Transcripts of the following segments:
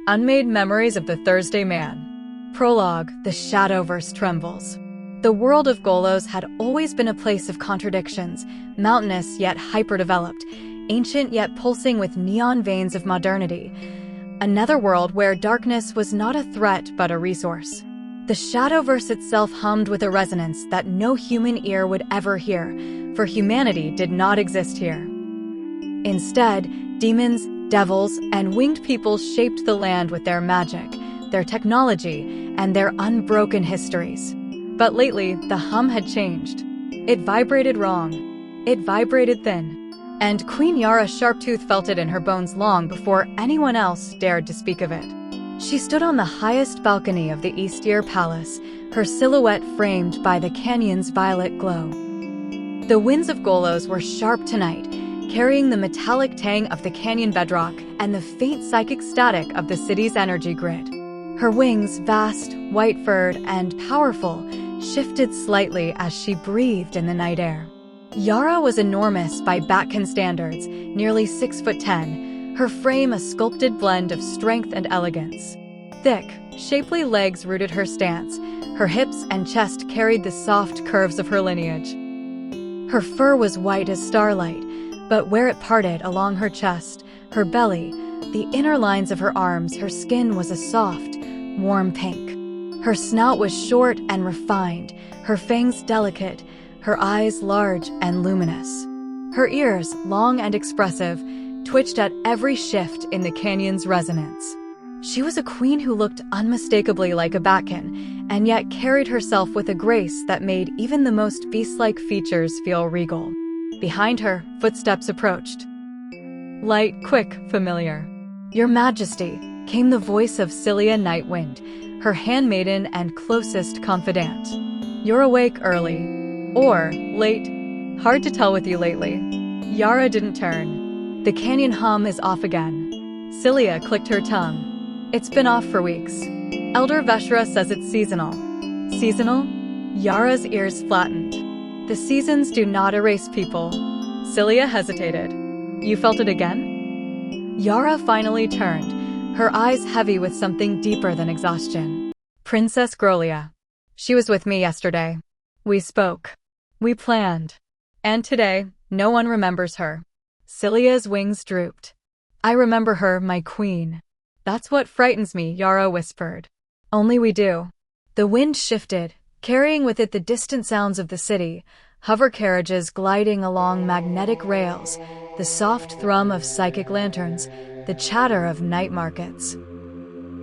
Unmade Memories of the Thursday Man. Prologue: The Shadowverse trembles. The world of Golos had always been a place of contradictions, mountainous yet hyper-developed, ancient yet pulsing with neon veins of modernity. A netherworld where darkness was not a threat but a resource. The Shadowverse itself hummed with a resonance that no human ear would ever hear, for humanity did not exist here. Instead, demons, devils, and winged peoples shaped the land with their magic, their technology, and their unbroken histories. But lately, the hum had changed. It vibrated wrong. It vibrated thin. And Queen Yara Sharptooth felt it in her bones long before anyone else dared to speak of it. She stood on the highest balcony of the Eastier Palace, her silhouette framed by the canyon's violet glow. The winds of Golos were sharp tonight, carrying the metallic tang of the canyon bedrock and the faint psychic static of the city's energy grid. Her wings, vast, white-furred, and powerful, shifted slightly as she breathed in the night air. Yara was enormous by Batkin standards, nearly 6'10", her frame a sculpted blend of strength and elegance. Thick, shapely legs rooted her stance, her hips and chest carried the soft curves of her lineage. Her fur was white as starlight, but where it parted along her chest, her belly, the inner lines of her arms, her skin was a soft, warm pink. Her snout was short and refined, her fangs delicate, her eyes large and luminous. Her ears, long and expressive, twitched at every shift in the canyon's resonance. She was a queen who looked unmistakably like a Batkin, and yet carried herself with a grace that made even the most beast-like features feel regal. Behind her, footsteps approached. Light, quick, familiar. "Your Majesty," came the voice of Cilia Nightwind, her handmaiden and closest confidant. "You're awake early. Or late. Hard to tell with you lately." Yara didn't turn. The canyon hum is off again. Cilia clicked her tongue. "It's been off for weeks. Elder Veshra says it's seasonal." "Seasonal?" Yara's ears flattened. "The seasons do not erase people." Cilia hesitated. "You felt it again?" Yara finally turned, her eyes heavy with something deeper than exhaustion. "Princess Grolia. She was with me yesterday. We spoke. We planned. And today, no one remembers her." Cilia's wings drooped. "I remember her, my queen." "That's what frightens me," Yara whispered. "Only we do." The wind shifted, carrying with it the distant sounds of the city, hover carriages gliding along magnetic rails, the soft thrum of psychic lanterns, the chatter of night markets.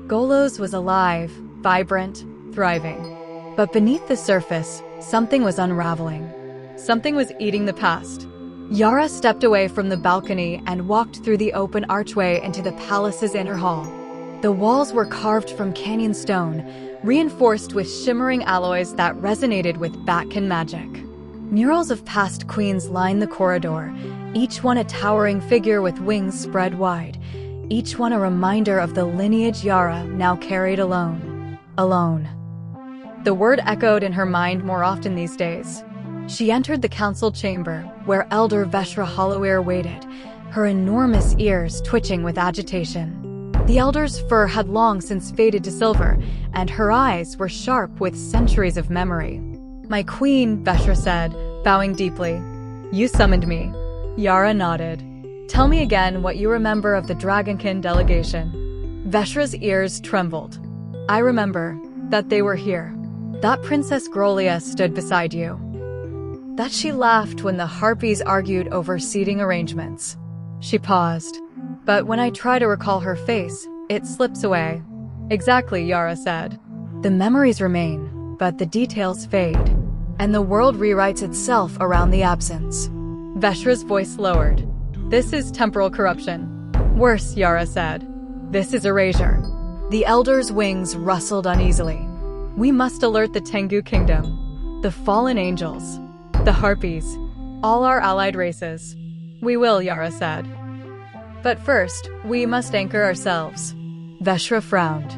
Golos was alive, vibrant, thriving. But beneath the surface, something was unraveling. Something was eating the past. Yara stepped away from the balcony and walked through the open archway into the palace's inner hall. The walls were carved from canyon stone, reinforced with shimmering alloys that resonated with Batkin magic. Murals of past queens lined the corridor, each one a towering figure with wings spread wide, each one a reminder of the lineage Yara now carried alone. Alone. The word echoed in her mind more often these days. She entered the council chamber, where Elder Veshra Hollowere waited, her enormous ears twitching with agitation. The elder's fur had long since faded to silver, and her eyes were sharp with centuries of memory. "My queen," Veshra said, bowing deeply. "You summoned me." Yara nodded. "Tell me again what you remember of the Dragonkin delegation." Veshra's ears trembled. "I remember that they were here. That Princess Grolia stood beside you. That she laughed when the harpies argued over seating arrangements." She paused. "But when I try to recall her face, it slips away." "Exactly," Yara said. "The memories remain, but the details fade, and the world rewrites itself around the absence." Veshra's voice lowered. "This is temporal corruption." "Worse," Yara said. "This is erasure." The elder's wings rustled uneasily. "We must alert the Tengu Kingdom, the fallen angels, the harpies, all our allied races." "We will," Yara said. "But first, we must anchor ourselves." Veshra frowned.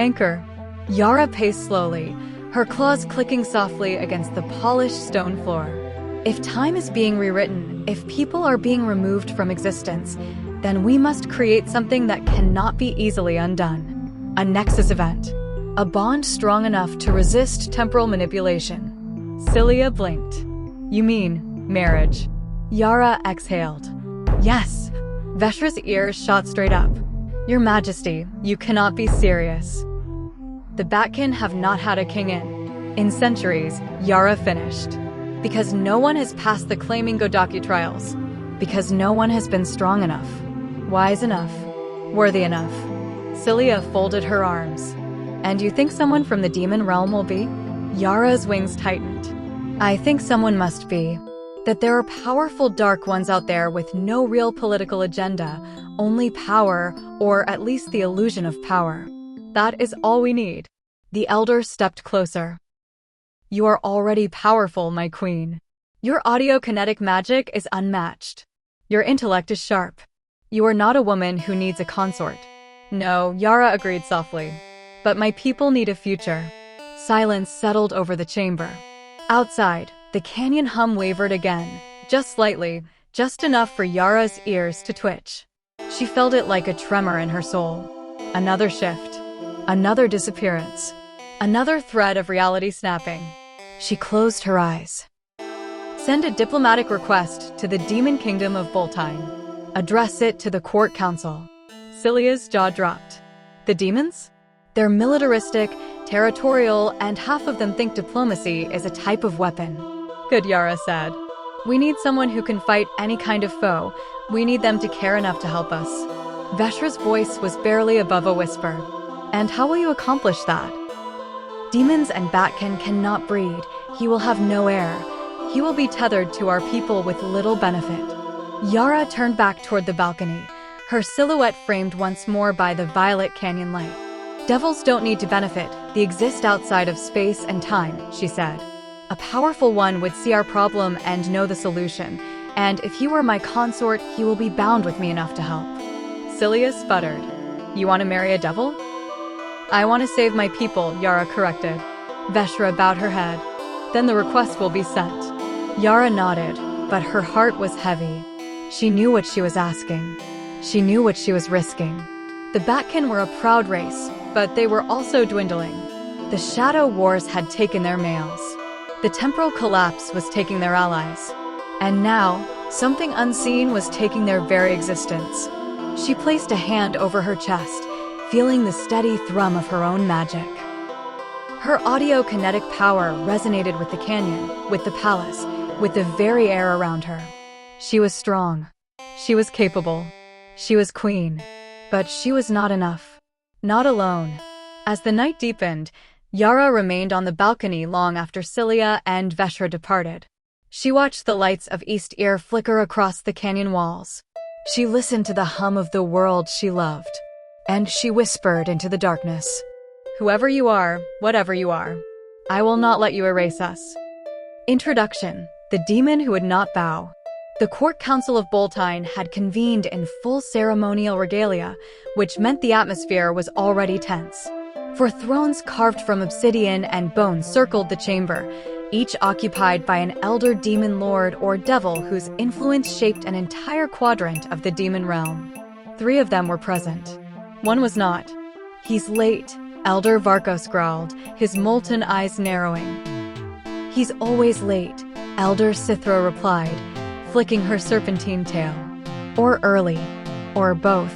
"Anchor?" Yara paced slowly, her claws clicking softly against the polished stone floor. If time is being rewritten, if people are being removed from existence, then we must create something that cannot be easily undone. A nexus event. A bond strong enough to resist temporal manipulation. Cilia blinked. You mean marriage? Yara exhaled. Yes. Veshra's ears shot straight up. Your Majesty, you cannot be serious. The Batkin have not had a king in centuries, Yara finished. Because no one has passed the claiming Godaki trials. Because no one has been strong enough, wise enough, worthy enough. Cilia folded her arms. And you think someone from the demon realm will be? Yara's wings tightened. I think someone must be. That there are powerful dark ones out there with no real political agenda, only power, or at least the illusion of power. That is all we need. The elder stepped closer. You are already powerful, my queen. Your audiokinetic magic is unmatched. Your intellect is sharp. You are not a woman who needs a consort. No, Yara agreed softly. But my people need a future. Silence settled over the chamber. Outside, the canyon hum wavered again, just slightly, just enough for Yara's ears to twitch. She felt it like a tremor in her soul. Another shift. Another disappearance. Another thread of reality snapping. She closed her eyes. Send a diplomatic request to the Demon Kingdom of Boltine. Address it to the court council. Cilia's jaw dropped. The demons? They're militaristic, territorial, and half of them think diplomacy is a type of weapon. Good, Yara said. We need someone who can fight any kind of foe. We need them to care enough to help us. Veshra's voice was barely above a whisper. And how will you accomplish that? Demons and Batkin cannot breed. He will have no heir. He will be tethered to our people with little benefit. Yara turned back toward the balcony, her silhouette framed once more by the violet canyon light. Devils don't need to benefit, they exist outside of space and time, she said. A powerful one would see our problem and know the solution, and if he were my consort, he will be bound with me enough to help. Cilia sputtered. You want to marry a devil? I want to save my people, Yara corrected. Veshra bowed her head. Then the request will be sent. Yara nodded, but her heart was heavy. She knew what she was asking. She knew what she was risking. The Batkin were a proud race, but they were also dwindling. The Shadow Wars had taken their males. The temporal collapse was taking their allies. And now, something unseen was taking their very existence. She placed a hand over her chest, feeling the steady thrum of her own magic. Her audiokinetic power resonated with the canyon, with the palace, with the very air around her. She was strong. She was capable. She was queen. But she was not enough. Not alone. As the night deepened, Yara remained on the balcony long after Cilia and Veshra departed. She watched the lights of East Ear flicker across the canyon walls. She listened to the hum of the world she loved. And she whispered into the darkness. Whoever you are, whatever you are, I will not let you erase us. Introduction: The Demon Who Would Not Bow. The Court Council of Boltine had convened in full ceremonial regalia, which meant the atmosphere was already tense. For thrones carved from obsidian and bone circled the chamber, each occupied by an elder demon lord or devil whose influence shaped an entire quadrant of the demon realm. 3 of them were present. One was not. He's late, Elder Varkos growled, his molten eyes narrowing. He's always late, Elder Sithra replied, flicking her serpentine tail. Or early. Or both.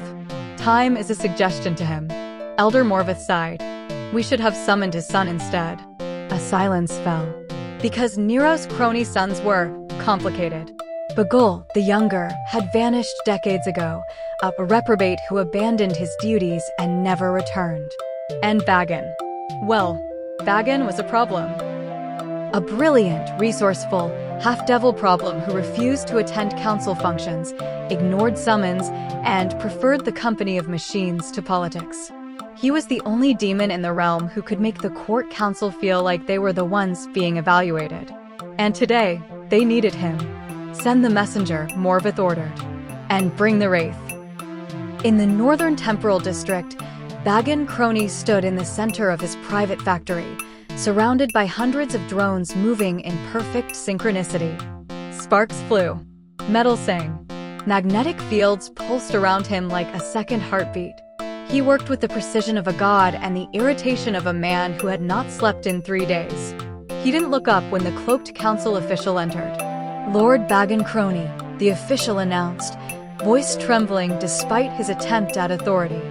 Time is a suggestion to him. Elder Morvith sighed. We should have summoned his son instead. A silence fell. Because Nero's crony sons were complicated. Bagul, the younger, had vanished decades ago, a reprobate who abandoned his duties and never returned. And Bagan. Well, Bagan was a problem. A brilliant, resourceful, half-devil problem who refused to attend council functions, ignored summons, and preferred the company of machines to politics. He was the only demon in the realm who could make the court council feel like they were the ones being evaluated. And today, they needed him. Send the messenger, Morvith ordered. And bring the wraith. In the northern temporal district, Bagan Crony stood in the center of his private factory, surrounded by hundreds of drones moving in perfect synchronicity. Sparks flew. Metal sang. Magnetic fields pulsed around him like a second heartbeat. He worked with the precision of a god and the irritation of a man who had not slept in 3 days. He didn't look up when the cloaked council official entered. Lord Batkin Crony, the official announced, voice trembling despite his attempt at authority.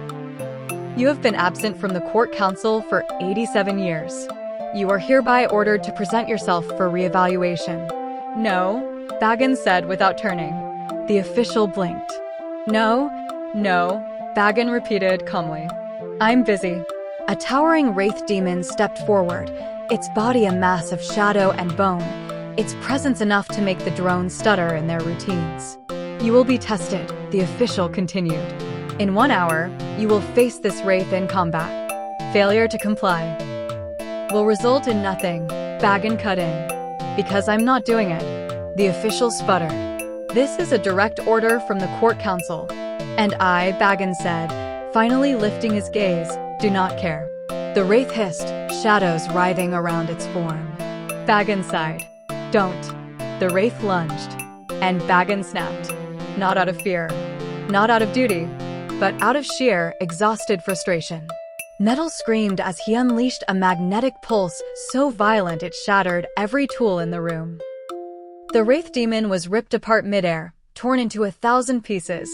You have been absent from the court council for 87 years. You are hereby ordered to present yourself for re-evaluation. No, Batkin said without turning. The official blinked. No, Batkin repeated calmly. I'm busy. A towering wraith demon stepped forward, its body a mass of shadow and bone, its presence enough to make the drones stutter in their routines. You will be tested, the official continued. In 1 hour, you will face this wraith in combat. Failure to comply will result in nothing, Batkin cut in. Because I'm not doing it, the official sputtered. This is a direct order from the court council. And I, Batkin said, finally lifting his gaze, do not care. The wraith hissed, shadows writhing around its form. Batkin sighed. Don't. The wraith lunged. And Batkin snapped. Not out of fear. Not out of duty. But out of sheer, exhausted frustration. Metal screamed as he unleashed a magnetic pulse so violent it shattered every tool in the room. The wraith demon was ripped apart midair, torn into 1,000 pieces,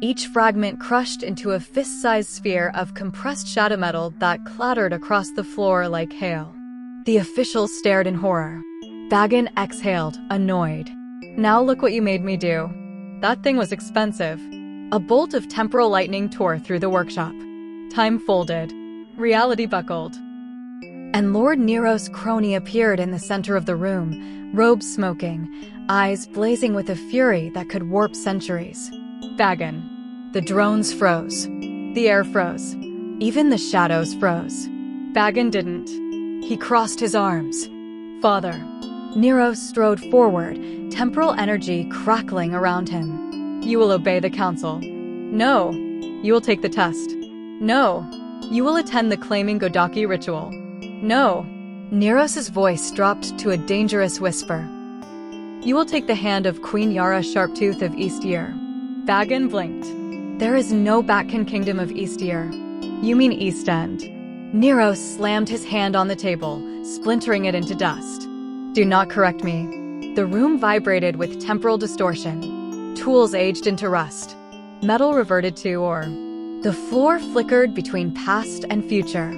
each fragment crushed into a fist-sized sphere of compressed shadow metal that clattered across the floor like hail. The official stared in horror. Batkin exhaled, annoyed. Now look what you made me do. That thing was expensive. A bolt of temporal lightning tore through the workshop. Time folded. Reality buckled. And Lord Nero's crony appeared in the center of the room, robes smoking, eyes blazing with a fury that could warp centuries. Batkin. The drones froze. The air froze. Even the shadows froze. Batkin didn't. He crossed his arms. Father. Nero strode forward, temporal energy crackling around him. You will obey the council. No. You will take the test. No. You will attend the claiming Godaki ritual. No. Neros' voice dropped to a dangerous whisper. You will take the hand of Queen Yara Sharptooth of Eastyear. Batkin blinked. There is no Batkin kingdom of Eastyear. You mean East End. Nero slammed his hand on the table, splintering it into dust. Do not correct me. The room vibrated with temporal distortion. Tools aged into rust. Metal reverted to ore. The floor flickered between past and future.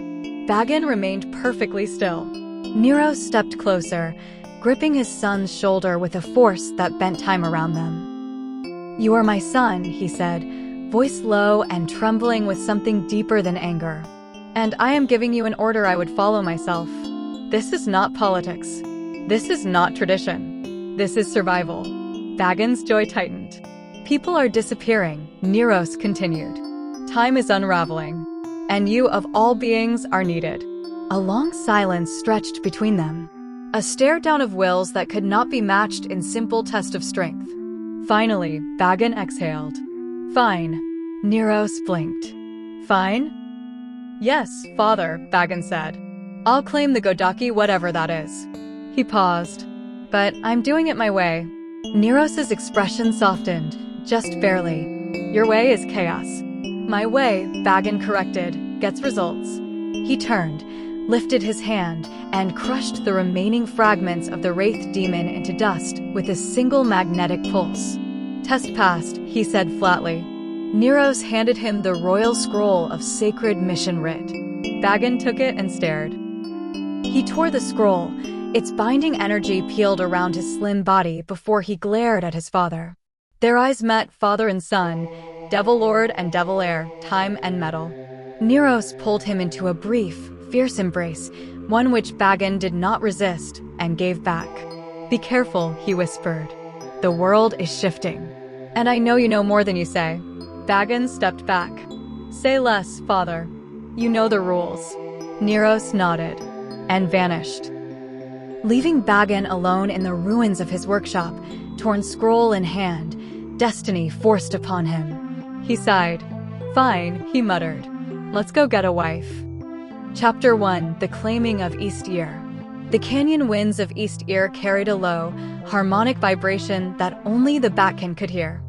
Batkin remained perfectly still. Nero stepped closer, gripping his son's shoulder with a force that bent time around them. You are my son, he said, voice low and trembling with something deeper than anger. And I am giving you an order I would follow myself. This is not politics. This is not tradition. This is survival. Batkin's jaw tightened. People are disappearing, Neros continued. Time is unraveling. And you, of all beings, are needed. A long silence stretched between them. A stare-down of wills that could not be matched in simple test of strength. Finally, Batkin exhaled. Fine. Neros blinked. Fine? Yes, father, Batkin said. I'll claim the Godaki whatever that is. He paused. But I'm doing it my way. Neros' expression softened, just barely. Your way is chaos. My way, Batkin corrected, gets results. He turned, lifted his hand, and crushed the remaining fragments of the wraith demon into dust with a single magnetic pulse. Test passed, he said flatly. Neros handed him the royal scroll of sacred mission writ. Batkin took it and stared. He tore the scroll, its binding energy peeled around his slim body before he glared at his father. Their eyes met, father and son, Devil Lord and Devil Heir, time and metal. Neros pulled him into a brief, fierce embrace, one which Batkin did not resist and gave back. Be careful, he whispered. The world is shifting. And I know you know more than you say. Batkin stepped back. Say less, father. You know the rules. Neros nodded and vanished. Leaving Batkin alone in the ruins of his workshop, torn scroll in hand, destiny forced upon him. He sighed. Fine, he muttered. Let's go get a wife. Chapter 1: The Claiming of Eastyear. The canyon winds of Eastyear carried a low, harmonic vibration that only the Batkin could hear.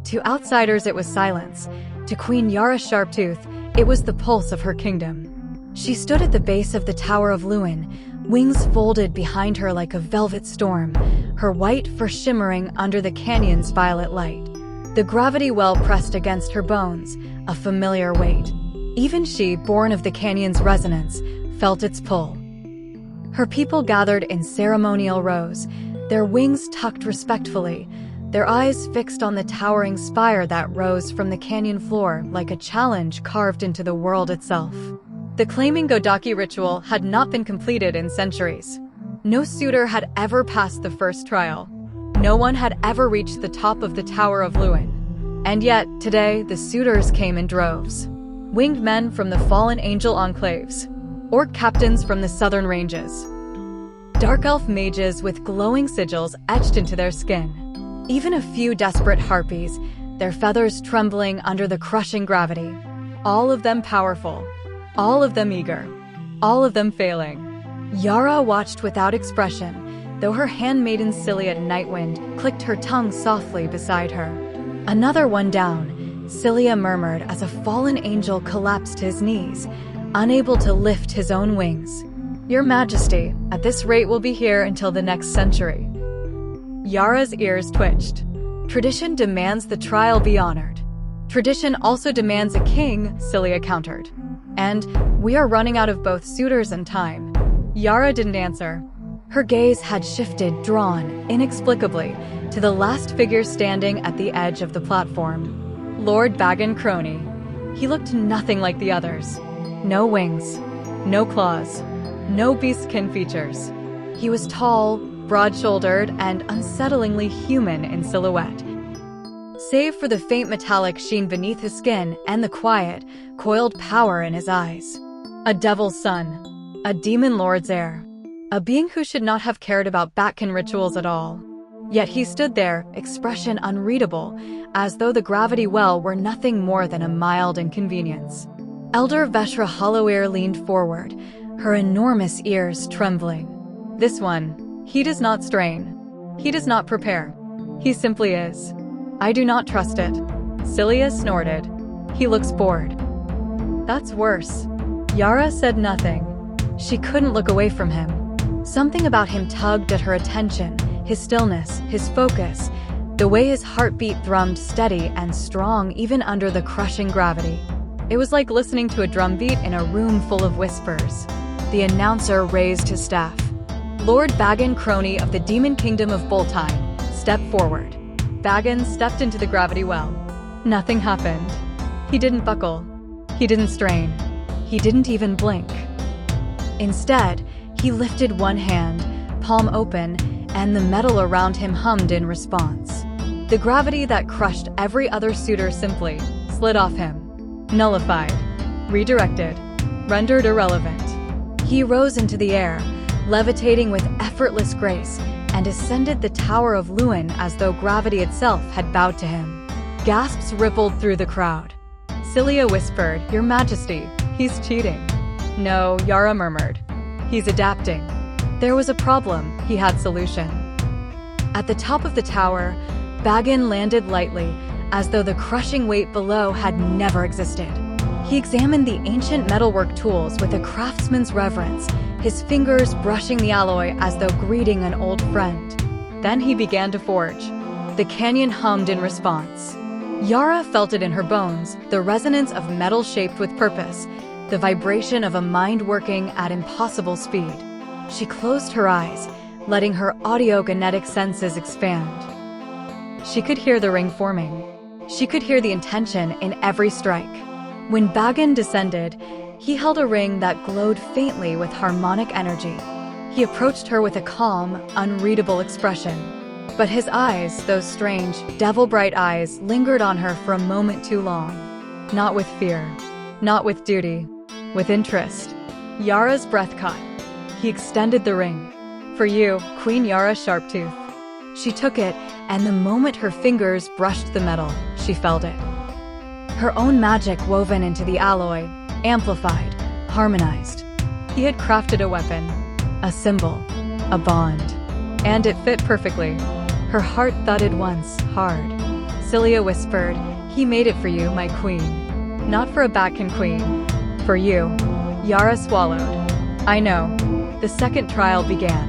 To outsiders, it was silence. To Queen Yara Sharptooth, it was the pulse of her kingdom. She stood at the base of the Tower of Luin, wings folded behind her like a velvet storm, her white fur shimmering under the canyon's violet light. The gravity well pressed against her bones, a familiar weight. Even she, born of the canyon's resonance, felt its pull. Her people gathered in ceremonial rows, their wings tucked respectfully, their eyes fixed on the towering spire that rose from the canyon floor like a challenge carved into the world itself. The claiming Godaki ritual had not been completed in centuries. No suitor had ever passed the first trial. No one had ever reached the top of the Tower of Luin. And yet, today, the suitors came in droves. Winged men from the fallen angel enclaves, orc captains from the southern ranges, dark elf mages with glowing sigils etched into their skin. Even a few desperate harpies, their feathers trembling under the crushing gravity. All of them powerful. All of them eager. All of them failing. Yara watched without expression, though her handmaiden Cilia Nightwind clicked her tongue softly beside her. Another one down, Cilia murmured as a fallen angel collapsed to his knees, unable to lift his own wings. Your Majesty, at this rate we'll be here until the next century. Yara's ears twitched. Tradition demands the trial be honored. Tradition also demands a king, Cilia countered. And we are running out of both suitors and time. Yara didn't answer. Her gaze had shifted, drawn, inexplicably, to the last figure standing at the edge of the platform. Lord Batkin Crony. He looked nothing like the others. No wings, no claws, no beastkin features. He was tall, broad-shouldered, and unsettlingly human in silhouette. Save for the faint metallic sheen beneath his skin and the quiet, coiled power in his eyes. A devil's son. A demon lord's heir. A being who should not have cared about Batkin rituals at all. Yet he stood there, expression unreadable, as though the gravity well were nothing more than a mild inconvenience. Elder Veshra Holloware leaned forward, her enormous ears trembling. This one, he does not strain. He does not prepare. He simply is. I do not trust it. Cilia snorted. He looks bored. That's worse. Yara said nothing. She couldn't look away from him. Something about him tugged at her attention, his stillness, his focus, the way his heartbeat thrummed steady and strong even under the crushing gravity. It was like listening to a drumbeat in a room full of whispers. The announcer raised his staff. Lord Batkin Crony of the Demon Kingdom of Boltine stepped forward. Batkin stepped into the gravity well. Nothing happened. He didn't buckle. He didn't strain. He didn't even blink. Instead, he lifted one hand, palm open, and the metal around him hummed in response. The gravity that crushed every other suitor simply slid off him. Nullified. Redirected. Rendered irrelevant. He rose into the air, levitating with effortless grace, and ascended the Tower of Luin as though gravity itself had bowed to him. Gasps rippled through the crowd. Cilia whispered, Your Majesty, he's cheating. No, Yara murmured. He's adapting. There was a problem, he had solution. At the top of the tower, Batkin landed lightly, as though the crushing weight below had never existed. He examined the ancient metalwork tools with a craftsman's reverence, his fingers brushing the alloy as though greeting an old friend. Then he began to forge. The canyon hummed in response. Yara felt it in her bones, the resonance of metal shaped with purpose, the vibration of a mind working at impossible speed. She closed her eyes, letting her audiokinetic senses expand. She could hear the ring forming. She could hear the intention in every strike. When Batkin descended, he held a ring that glowed faintly with harmonic energy. He approached her with a calm, unreadable expression. But his eyes, those strange, devil-bright eyes, lingered on her for a moment too long. Not with fear, not with duty, with interest. Yara's breath caught. He extended the ring. For you, Queen Yara Sharptooth. She took it, and the moment her fingers brushed the metal, she felt it. Her own magic woven into the alloy, amplified, harmonized. He had crafted a weapon, a symbol, a bond. And it fit perfectly. Her heart thudded once, hard. Cilia whispered, "He made it for you, my queen. Not for a Batkin queen. For you." Yara swallowed. "I know." The second trial began.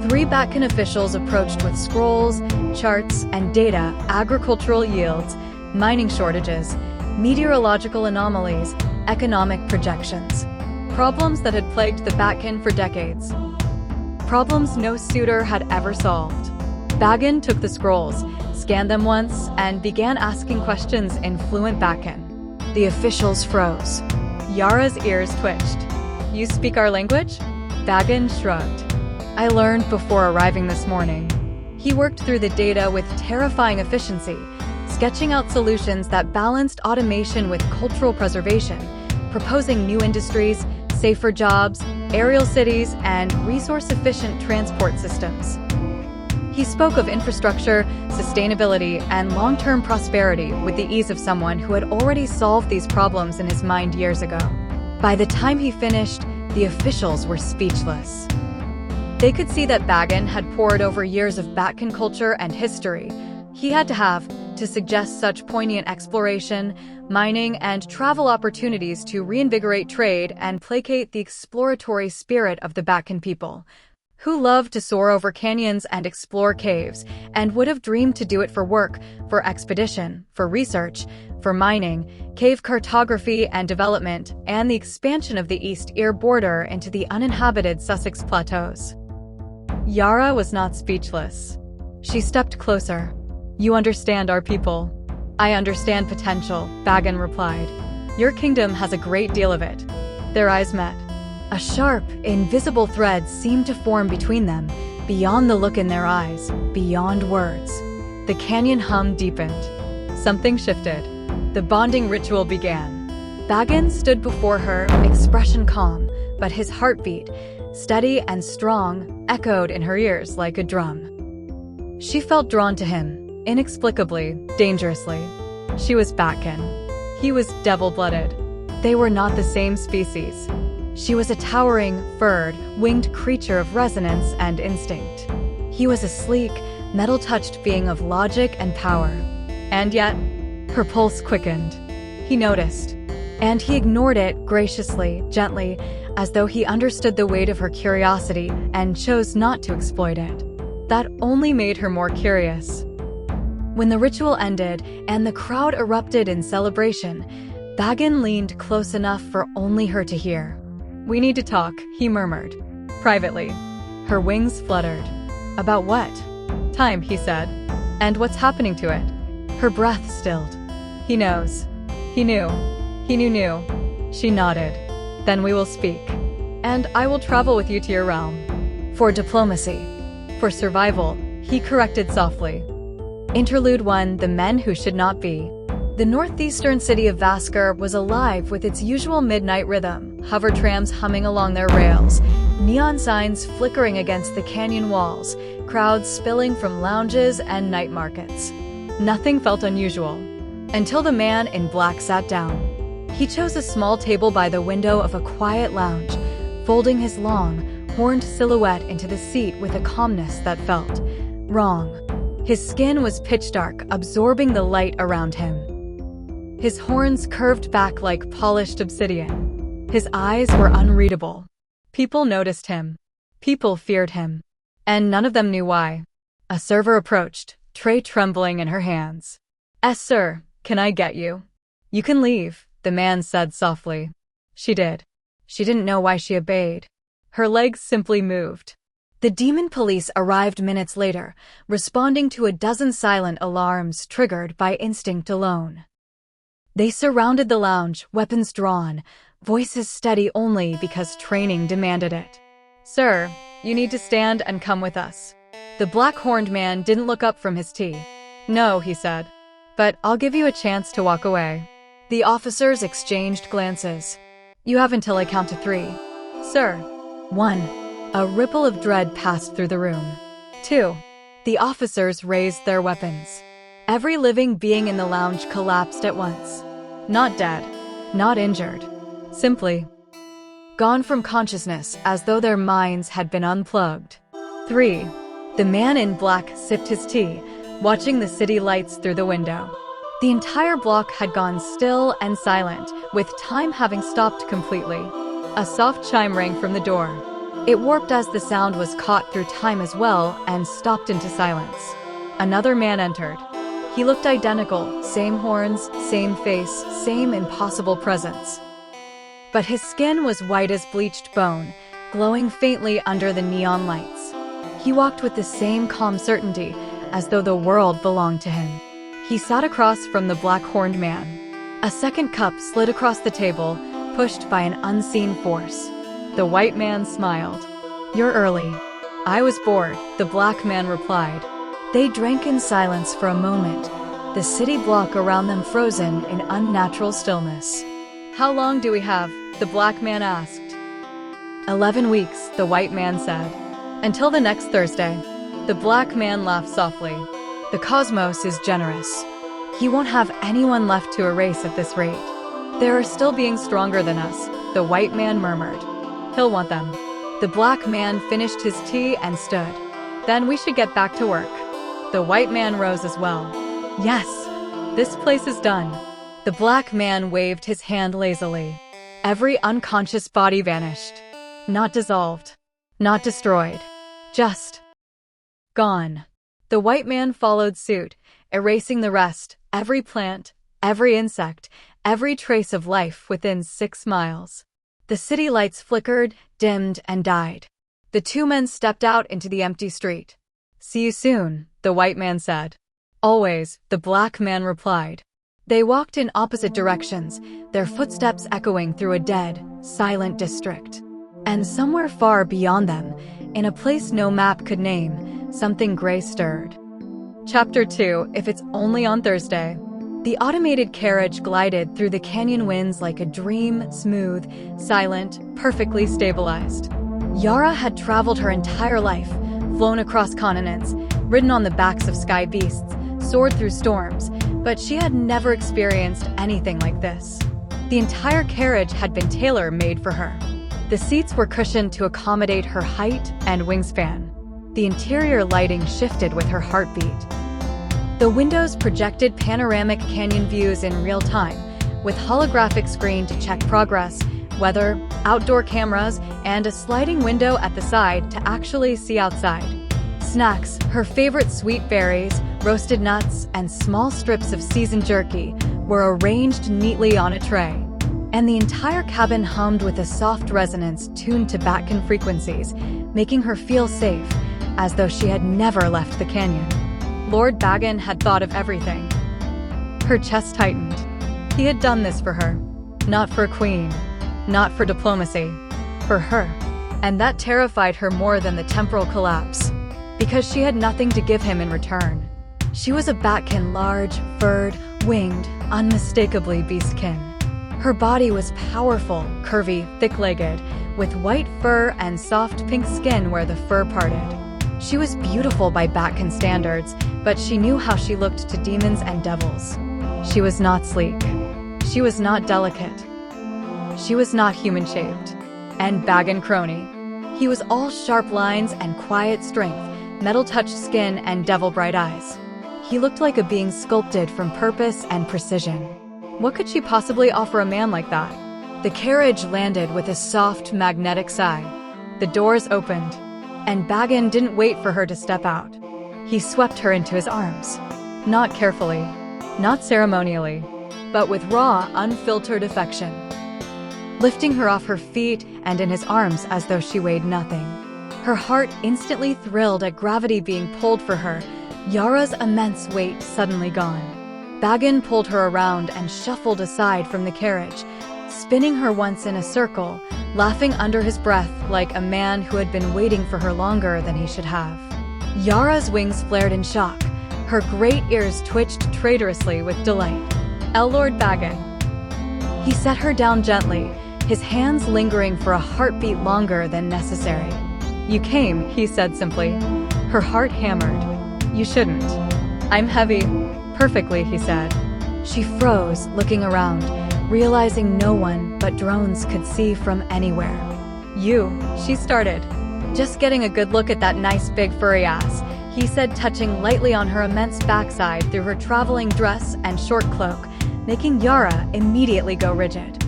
3 Batkin officials approached with scrolls, charts, and data, agricultural yields, mining shortages, meteorological anomalies, economic projections. Problems that had plagued the Batkin for decades. Problems no suitor had ever solved. Bagan took the scrolls, scanned them once, and began asking questions in fluent Batkin. The officials froze. Yara's ears twitched. "You speak our language?" Bagan shrugged. "I learned before arriving this morning." He worked through the data with terrifying efficiency, sketching out solutions that balanced automation with cultural preservation, proposing new industries, safer jobs, aerial cities, and resource-efficient transport systems. He spoke of infrastructure, sustainability, and long-term prosperity with the ease of someone who had already solved these problems in his mind years ago. By the time he finished, the officials were speechless. They could see that Bagan had pored over years of Batkin culture and history. He had to suggest such poignant exploration, mining, and travel opportunities to reinvigorate trade and placate the exploratory spirit of the Batkin people, who loved to soar over canyons and explore caves, and would have dreamed to do it for work, for expedition, for research, for mining, cave cartography and development, and the expansion of the East Ear border into the uninhabited Sussex Plateaus. Yara was not speechless. She stepped closer. "You understand our people." "I understand potential," Bagan replied. "Your kingdom has a great deal of it." Their eyes met. A sharp, invisible thread seemed to form between them, beyond the look in their eyes, beyond words. The canyon hum deepened. Something shifted. The bonding ritual began. Bagan stood before her, expression calm, but his heartbeat, steady and strong, echoed in her ears like a drum. She felt drawn to him, inexplicably, dangerously. She was Batkin. He was devil-blooded. They were not the same species. She was a towering, furred, winged creature of resonance and instinct. He was a sleek, metal-touched being of logic and power. And yet, her pulse quickened. He noticed. And he ignored it graciously, gently, as though he understood the weight of her curiosity and chose not to exploit it. That only made her more curious. When the ritual ended and the crowd erupted in celebration, Bagan leaned close enough for only her to hear. "We need to talk," he murmured. Privately. Her wings fluttered. "About what?" "Time," he said. "And what's happening to it?" Her breath stilled. "He knows." He knew. He knew. She nodded. "Then we will speak. And I will travel with you to your realm." "For diplomacy." "For survival," he corrected softly. Interlude 1: The Men Who Should Not Be. The northeastern city of Vaskar was alive with its usual midnight rhythm, hover trams humming along their rails, neon signs flickering against the canyon walls, crowds spilling from lounges and night markets. Nothing felt unusual. Until the man in black sat down. He chose a small table by the window of a quiet lounge, folding his long, horned silhouette into the seat with a calmness that felt wrong. His skin was pitch dark, absorbing the light around him. His horns curved back like polished obsidian. His eyes were unreadable. People noticed him. People feared him. And none of them knew why. A server approached, tray trembling in her hands. Sir, can I get you?" "You can leave," the man said softly. She did. She didn't know why she obeyed. Her legs simply moved. The demon police arrived minutes later, responding to a dozen silent alarms triggered by instinct alone. They surrounded the lounge, weapons drawn, voices steady only because training demanded it. "Sir, you need to stand and come with us." The black-horned man didn't look up from his tea. "No," he said, "but I'll give you a chance to walk away." The officers exchanged glances. "You have until I count to 3. "Sir." 1. A ripple of dread passed through the room. 2. The officers raised their weapons. Every living being in the lounge collapsed at once. Not dead. Not injured. Simply gone from consciousness as though their minds had been unplugged. 3. The man in black sipped his tea, watching the city lights through the window. The entire block had gone still and silent, with time having stopped completely. A soft chime rang from the door. It warped as the sound was caught through time as well and stopped into silence. Another man entered. He looked identical, same horns, same face, same impossible presence. But his skin was white as bleached bone, glowing faintly under the neon lights. He walked with the same calm certainty, as though the world belonged to him. He sat across from the black-horned man. A second cup slid across the table, pushed by an unseen force. The white man smiled. "You're early." "I was bored," the black man replied. They drank in silence for a moment, the city block around them frozen in unnatural stillness. "How long do we have?" the black man asked. 11 weeks, the white man said. "Until the next Thursday." The black man laughed softly. "The cosmos is generous. He won't have anyone left to erase at this rate. There are still beings stronger than us," the white man murmured. "He'll want them." The black man finished his tea and stood. "Then we should get back to work." The white man rose as well. "Yes, this place is done." The black man waved his hand lazily. Every unconscious body vanished. Not dissolved. Not destroyed. Just gone. The white man followed suit, erasing the rest, every plant, every insect, every trace of life within 6 miles. The city lights flickered, dimmed, and died. The two men stepped out into the empty street. "See you soon," the white man said. "Always," the black man replied. They walked in opposite directions, their footsteps echoing through a dead, silent district. And somewhere far beyond them, in a place no map could name, something gray stirred. Chapter 2, If It's Only on Thursday. The automated carriage glided through the canyon winds like a dream, smooth, silent, perfectly stabilized. Yara had traveled her entire life, flown across continents, ridden on the backs of sky beasts, soared through storms, but she had never experienced anything like this. The entire carriage had been tailor-made for her. The seats were cushioned to accommodate her height and wingspan. The interior lighting shifted with her heartbeat. The windows projected panoramic canyon views in real time, with holographic screen to check progress, weather, outdoor cameras, and a sliding window at the side to actually see outside. Snacks, her favorite sweet berries, roasted nuts, and small strips of seasoned jerky were arranged neatly on a tray. And the entire cabin hummed with a soft resonance tuned to Batkin frequencies, making her feel safe, as though she had never left the canyon. Lord Batkin had thought of everything. Her chest tightened. He had done this for her. Not for a queen. Not for diplomacy. For her. And that terrified her more than the temporal collapse. Because she had nothing to give him in return. She was a Batkin, large, furred, winged, unmistakably beastkin. Her body was powerful, curvy, thick-legged, with white fur and soft pink skin where the fur parted. She was beautiful by Batkin standards, but she knew how she looked to demons and devils. She was not sleek. She was not delicate. She was not human-shaped. And Batkin crony. He was all sharp lines and quiet strength, metal-touched skin and devil-bright eyes. He looked like a being sculpted from purpose and precision. What could she possibly offer a man like that? The carriage landed with a soft, magnetic sigh. The doors opened, and Batkin didn't wait for her to step out. He swept her into his arms. Not carefully, not ceremonially, but with raw, unfiltered affection. Lifting her off her feet and in his arms as though she weighed nothing. Her heart instantly thrilled at gravity being pulled for her, Yara's immense weight suddenly gone. Batkin pulled her around and shuffled aside from the carriage, spinning her once in a circle, laughing under his breath like a man who had been waiting for her longer than he should have. Yara's wings flared in shock. Her great ears twitched traitorously with delight. Lord Batkin. He set her down gently, his hands lingering for a heartbeat longer than necessary. "You came," he said simply. Her heart hammered. "You shouldn't." "I'm heavy." "Perfectly," he said. She froze, looking around, realizing no one but drones could see from anywhere. "You," she started. "Just getting a good look at that nice big furry ass. he said, touching lightly on her immense backside through her traveling dress and short cloak, making Yara immediately go rigid.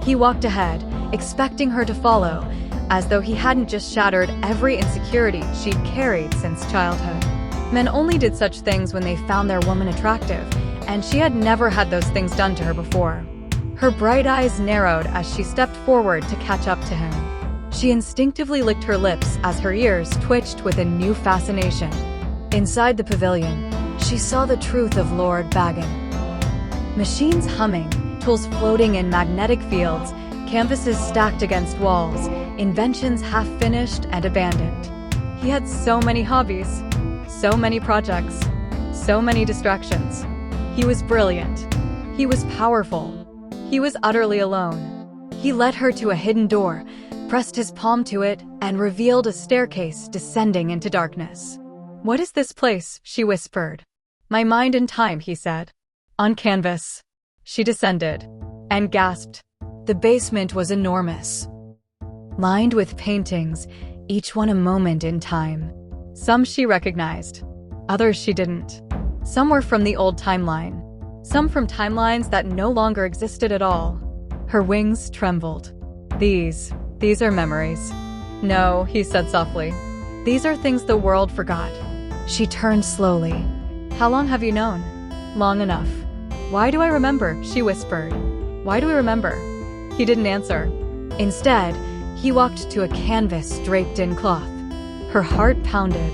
He walked ahead, expecting her to follow, as though he hadn't just shattered every insecurity she'd carried since childhood. Men only did such things when they found their woman attractive, and she had never had those things done to her before. Her bright eyes narrowed as she stepped forward to catch up to him. She instinctively licked her lips as her ears twitched with a new fascination. Inside the pavilion, she saw the truth of Lord Batkin. Machines humming, tools floating in magnetic fields, canvases stacked against walls, inventions half-finished and abandoned. He had so many hobbies, so many projects, so many distractions. He was brilliant. He was powerful. He was utterly alone. He led her to a hidden door, pressed his palm to it, and revealed a staircase descending into darkness. "What is this place?" she whispered. "My mind and time," he said. "On canvas." She descended and gasped. The basement was enormous, lined with paintings, each one a moment in time. Some she recognized, others she didn't. Some were from the old timeline, some from timelines that no longer existed at all. Her wings trembled. These are memories." "No," he said softly. "These are things the world forgot." She turned slowly. "How long have you known?" "Long enough." "Why do I remember?" she whispered. "Why do we remember?" He didn't answer. Instead, he walked to a canvas draped in cloth. Her heart pounded.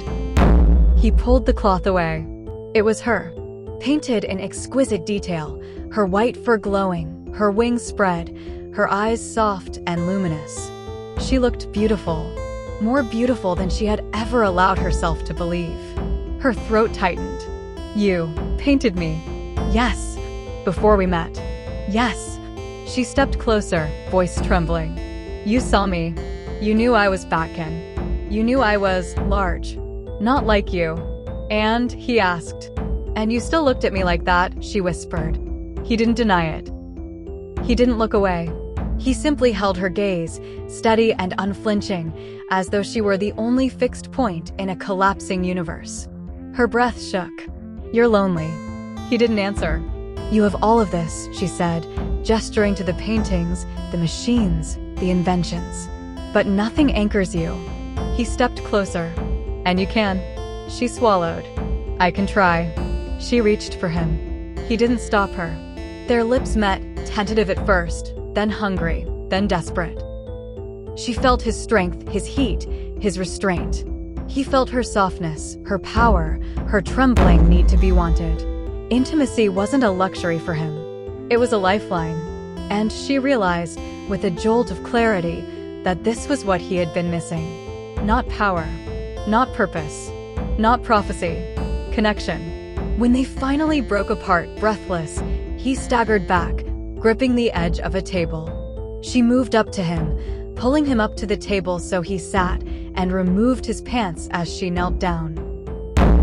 He pulled the cloth away. It was her, painted in exquisite detail, her white fur glowing, her wings spread, her eyes soft and luminous. She looked beautiful, more beautiful than she had ever allowed herself to believe. Her throat tightened. "You painted me." "Yes." "Before we met." "Yes." She stepped closer, voice trembling. "You saw me. You knew I was Batkin. You knew I was large. Not like you." "And?" he asked. "And you still looked at me like that," she whispered. He didn't deny it. He didn't look away. He simply held her gaze, steady and unflinching, as though she were the only fixed point in a collapsing universe. Her breath shook. "You're lonely." He didn't answer. "You have all of this," she said, gesturing to the paintings, the machines, the inventions. "But nothing anchors you." He stepped closer. "And you can." She swallowed. "I can try." She reached for him. He didn't stop her. Their lips met, tentative at first, then hungry, then desperate. She felt his strength, his heat, his restraint. He felt her softness, her power, her trembling need to be wanted. Intimacy wasn't a luxury for him. It was a lifeline. And she realized, with a jolt of clarity, that this was what he had been missing. Not power, not purpose, not prophecy, connection. When they finally broke apart, breathless, he staggered back, gripping the edge of a table. She moved up to him, pulling him up to the table so he sat, and removed his pants as she knelt down.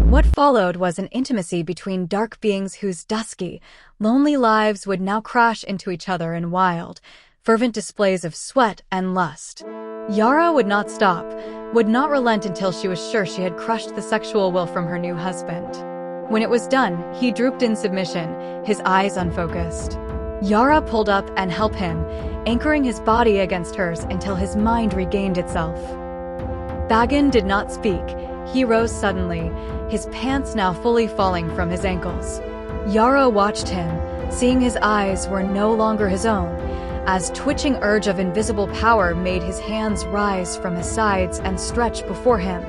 What followed was an intimacy between dark beings whose dusky, lonely lives would now crash into each other in wild, fervent displays of sweat and lust. Yara would not stop, would not relent until she was sure she had crushed the sexual will from her new husband. When it was done, he drooped in submission, his eyes unfocused. Yara pulled up and helped him, anchoring his body against hers until his mind regained itself. Batkin did not speak. He rose suddenly, his pants now fully falling from his ankles. Yara watched him, seeing his eyes were no longer his own, as twitching urge of invisible power made his hands rise from his sides and stretch before him,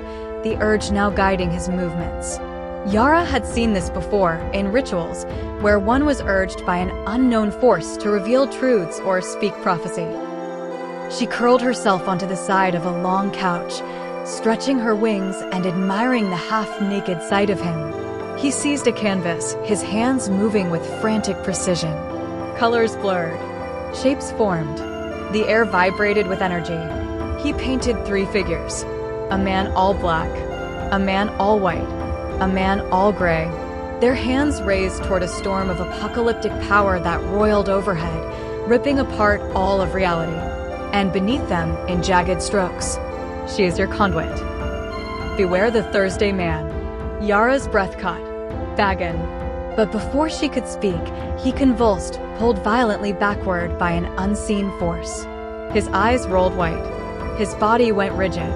the urge now guiding his movements. Yara had seen this before, in rituals, where one was urged by an unknown force to reveal truths or speak prophecy. She curled herself onto the side of a long couch, stretching her wings and admiring the half-naked sight of him. He seized a canvas, his hands moving with frantic precision. Colors blurred. Shapes formed. The air vibrated with energy. He painted 3 figures. A man all black, a man all white, a man all gray. Their hands raised toward a storm of apocalyptic power that roiled overhead, ripping apart all of reality. And beneath them, in jagged strokes, "She is your conduit." beware the Thursday man. Yara's breath caught. Batkin. But before she could speak, he convulsed, pulled violently backward by an unseen force. His eyes rolled white. His body went rigid.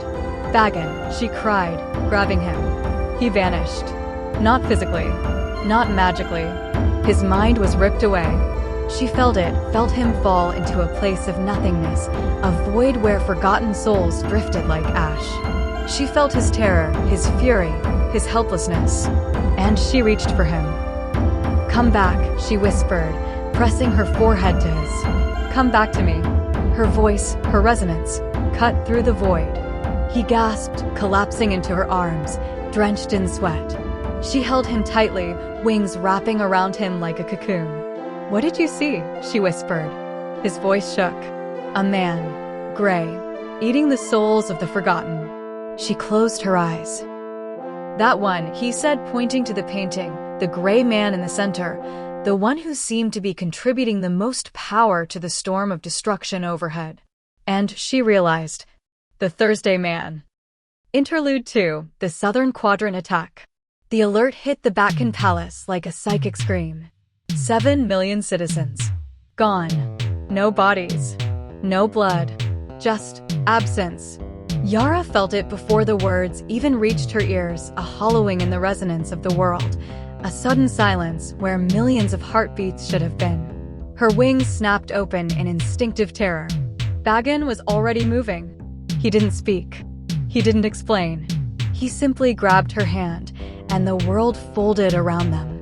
Batkin, she cried, grabbing him. He vanished. Not physically, not magically. His mind was ripped away. She felt him fall into a place of nothingness, a void where forgotten souls drifted like ash. She felt his terror, his fury, his helplessness, and she reached for him. "Come back," she whispered, pressing her forehead to his. "Come back to me." Her voice, her resonance, cut through the void. He gasped, collapsing into her arms, drenched in sweat. She held him tightly, wings wrapping around him like a cocoon. "What did you see?" she whispered. His voice shook. "A man, gray, eating the souls of the forgotten." She closed her eyes. "That one," he said, pointing to the painting, the gray man in the center, the one who seemed to be contributing the most power to the storm of destruction overhead. And she realized, the Thursday man. Interlude 2, the Southern Quadrant attack. The alert hit the Batkin Palace like a psychic scream. 7 million citizens. Gone. No bodies. No blood. Just absence. Yara felt it before the words even reached her ears, a hollowing in the resonance of the world, a sudden silence where millions of heartbeats should have been. Her wings snapped open in instinctive terror. Batkin was already moving. He didn't speak. He didn't explain. He simply grabbed her hand, and the world folded around them.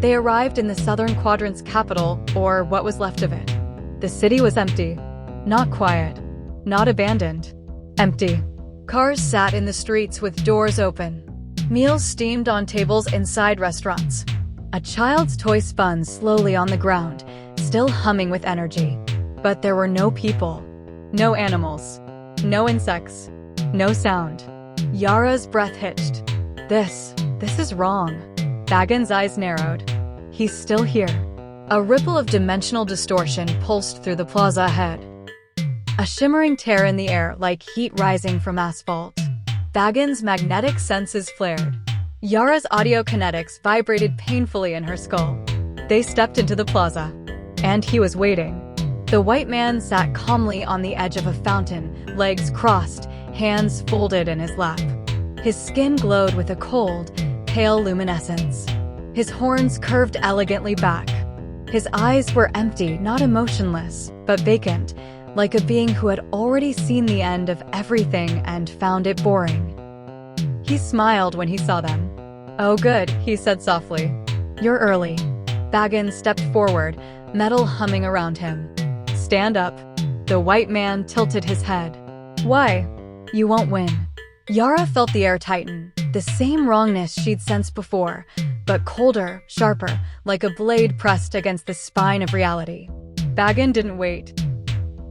They arrived in the Southern Quadrant's capital, or what was left of it. The city was empty. Not quiet. Not abandoned. Empty. Cars sat in the streets with doors open. Meals steamed on tables inside restaurants. A child's toy spun slowly on the ground, still humming with energy. But there were no people. No animals. No insects. No sound. Yara's breath hitched. This is wrong. Batkin's eyes narrowed. He's still here. A ripple of dimensional distortion pulsed through the plaza ahead. A shimmering tear in the air like heat rising from asphalt. Batkin's magnetic senses flared. Yara's audiokinetics vibrated painfully in her skull. They stepped into the plaza. And he was waiting. The white man sat calmly on the edge of a fountain, legs crossed, hands folded in his lap. His skin glowed with a cold, pale luminescence. His horns curved elegantly back. His eyes were empty, not emotionless, but vacant, like a being who had already seen the end of everything and found it boring. He smiled when he saw them. "Oh good," he said softly. "You're early." Batkin stepped forward, metal humming around him. "Stand up." The white man tilted his head. "Why? You won't win." Yara felt the air tighten, the same wrongness she'd sensed before, but colder, sharper, like a blade pressed against the spine of reality. Batkin didn't wait.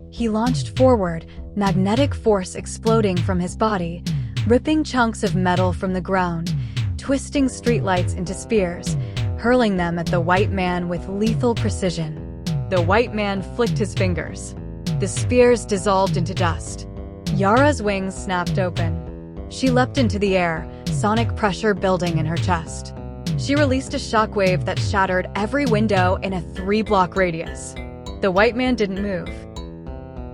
He launched forward, magnetic force exploding from his body, ripping chunks of metal from the ground, twisting streetlights into spears, hurling them at the white man with lethal precision. The white man flicked his fingers. The spears dissolved into dust. Yara's wings snapped open. She leapt into the air, sonic pressure building in her chest. She released a shockwave that shattered every window in a 3-block radius. The white man didn't move.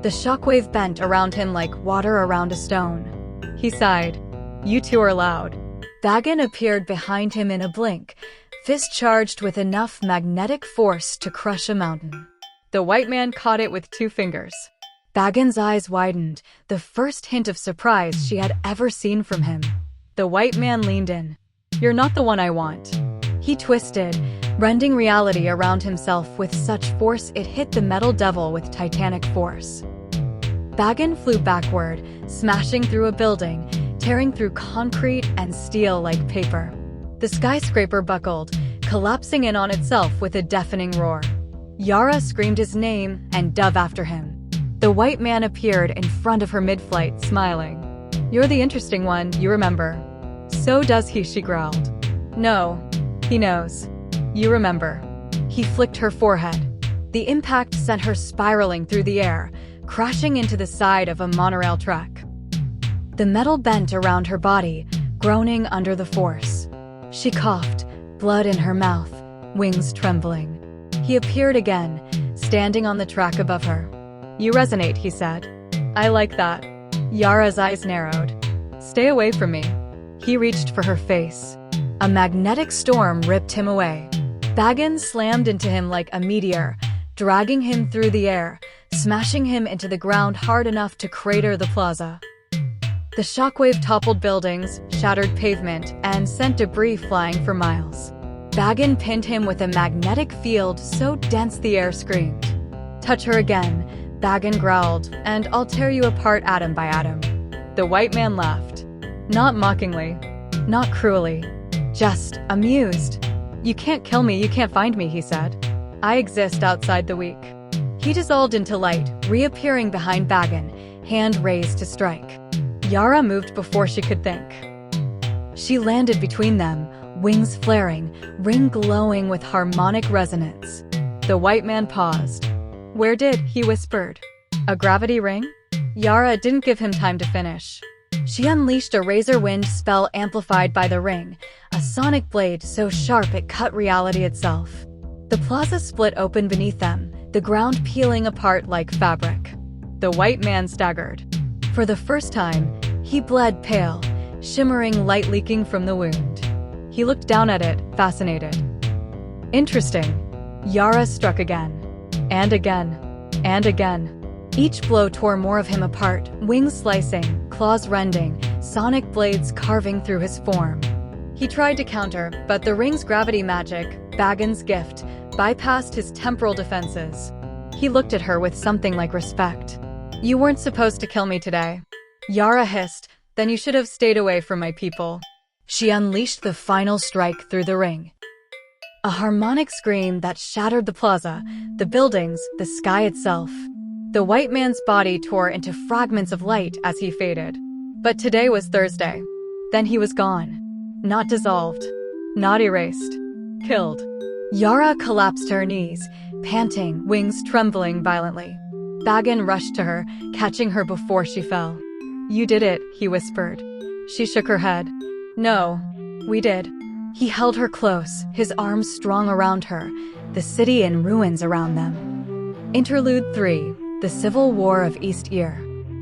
The shockwave bent around him like water around a stone. He sighed. "You two are loud." Batkin appeared behind him in a blink, fist charged with enough magnetic force to crush a mountain. The white man caught it with 2 fingers. Batkin's eyes widened, the first hint of surprise she had ever seen from him. The white man leaned in. "You're not the one I want." He twisted, rending reality around himself with such force it hit the metal devil with titanic force. Batkin flew backward, smashing through a building, tearing through concrete and steel like paper. The skyscraper buckled, collapsing in on itself with a deafening roar. Yara screamed his name and dove after him. The white man appeared in front of her mid-flight, smiling. "You're the interesting one, you remember." "So does he," she growled. "No, he knows. You remember." He flicked her forehead. The impact sent her spiraling through the air, crashing into the side of a monorail track. The metal bent around her body, groaning under the force. She coughed, blood in her mouth, wings trembling. He appeared again, standing on the track above her. "You resonate," he said. "I like that." Yara's eyes narrowed. "Stay away from me." He reached for her face. A magnetic storm ripped him away. Batkin slammed into him like a meteor, dragging him through the air, smashing him into the ground hard enough to crater the plaza. The shockwave toppled buildings, shattered pavement, and sent debris flying for miles. Batkin pinned him with a magnetic field so dense the air screamed. "Touch her again," Batkin growled, "and I'll tear you apart atom by atom." The white man laughed. Not mockingly, not cruelly, just amused. "You can't kill me, you can't find me," he said. "I exist outside the weak." He dissolved into light, reappearing behind Batkin, hand raised to strike. Yara moved before she could think. She landed between them, wings flaring, ring glowing with harmonic resonance. The white man paused. "Where did?" he whispered. "A gravity ring?" Yara didn't give him time to finish. She unleashed a razor wind spell amplified by the ring, a sonic blade so sharp it cut reality itself. The plaza split open beneath them, the ground peeling apart like fabric. The white man staggered. For the first time, he bled pale, shimmering light leaking from the wound. He looked down at it, fascinated. "Interesting." Yara struck again. And again. And again. Each blow tore more of him apart, wings slicing, claws rending, sonic blades carving through his form. He tried to counter, but the ring's gravity magic, Batkin's gift, bypassed his temporal defenses. He looked at her with something like respect. "You weren't supposed to kill me today." Yara hissed, "Then you should have stayed away from my people." She unleashed the final strike through the ring. A harmonic scream that shattered the plaza, the buildings, the sky itself. The white man's body tore into fragments of light as he faded. But today was Thursday. Then he was gone. Not dissolved. Not erased. Killed. Yara collapsed to her knees, panting, wings trembling violently. Batkin rushed to her, catching her before she fell. "You did it," he whispered. She shook her head. "No, we did." He held her close, his arms strong around her, the city in ruins around them. Interlude 3. The Civil War of East Ear.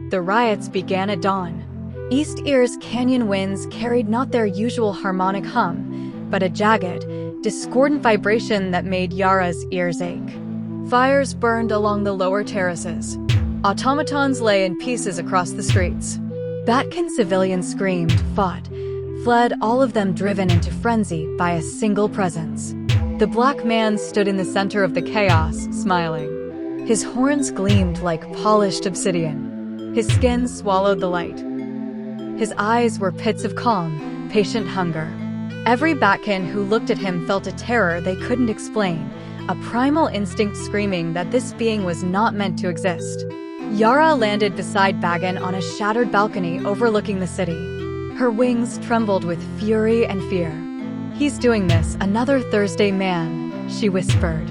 The riots began at dawn. East Ear's canyon winds carried not their usual harmonic hum, but a jagged, discordant vibration that made Yara's ears ache. Fires burned along the lower terraces. Automatons lay in pieces across the streets. Batkin civilians screamed, fought, fled, all of them driven into frenzy by a single presence. The black man stood in the center of the chaos, smiling. His horns gleamed like polished obsidian. His skin swallowed the light. His eyes were pits of calm, patient hunger. Every Batkin who looked at him felt a terror they couldn't explain, a primal instinct screaming that this being was not meant to exist. Yara landed beside Batkin on a shattered balcony overlooking the city. Her wings trembled with fury and fear. "He's doing this, another Thursday man," she whispered.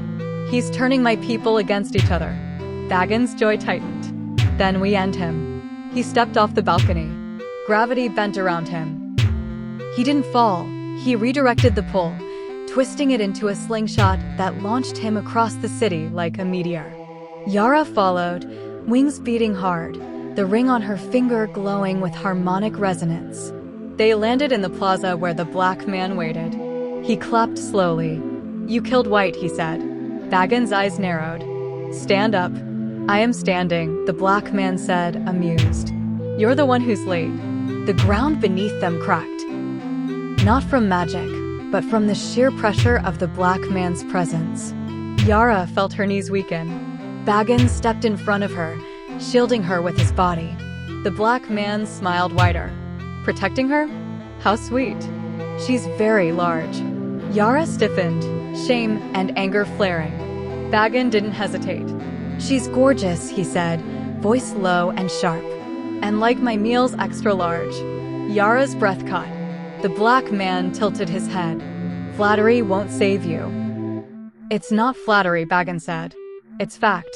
"He's turning my people against each other." Batkin's jaw tightened. "Then we end him." He stepped off the balcony. Gravity bent around him. He didn't fall. He redirected the pull, twisting it into a slingshot that launched him across the city like a meteor. Yara followed, wings beating hard, the ring on her finger glowing with harmonic resonance. They landed in the plaza where the black man waited. He clapped slowly. "You killed White," he said. Batkin's eyes narrowed. "Stand up." "I am standing," the black man said, amused. "You're the one who's late." The ground beneath them cracked. Not from magic, but from the sheer pressure of the black man's presence. Yara felt her knees weaken. Batkin stepped in front of her, shielding her with his body. The black man smiled wider. "Protecting her? How sweet." "She's very large." Yara stiffened, shame and anger flaring. Batkin didn't hesitate. "She's gorgeous," he said, voice low and sharp. "And like my meals extra large." Yara's breath caught. The black man tilted his head. "Flattery won't save you." "It's not flattery," Batkin said. "It's fact."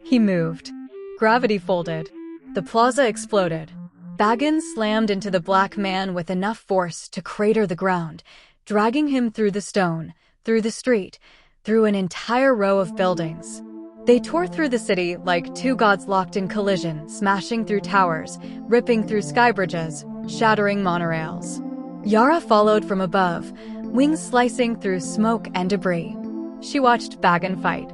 He moved. Gravity folded. The plaza exploded. Batkin slammed into the black man with enough force to crater the ground, dragging him through the stone, through the street, through an entire row of buildings. They tore through the city like two gods locked in collision, smashing through towers, ripping through sky bridges, shattering monorails. Yara followed from above, wings slicing through smoke and debris. She watched Batkin fight.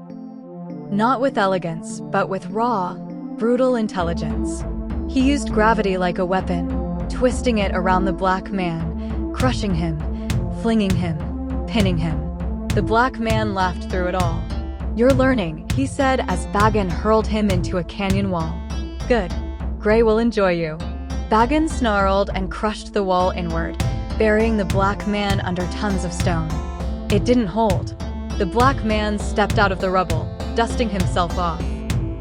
Not with elegance, but with raw, brutal intelligence. He used gravity like a weapon, twisting it around the black man, crushing him, flinging him, pinning him. The black man laughed through it all. "You're learning," he said as Batkin hurled him into a canyon wall. "Good. Gray will enjoy you." Batkin snarled and crushed the wall inward, burying the black man under tons of stone. It didn't hold. The black man stepped out of the rubble, dusting himself off.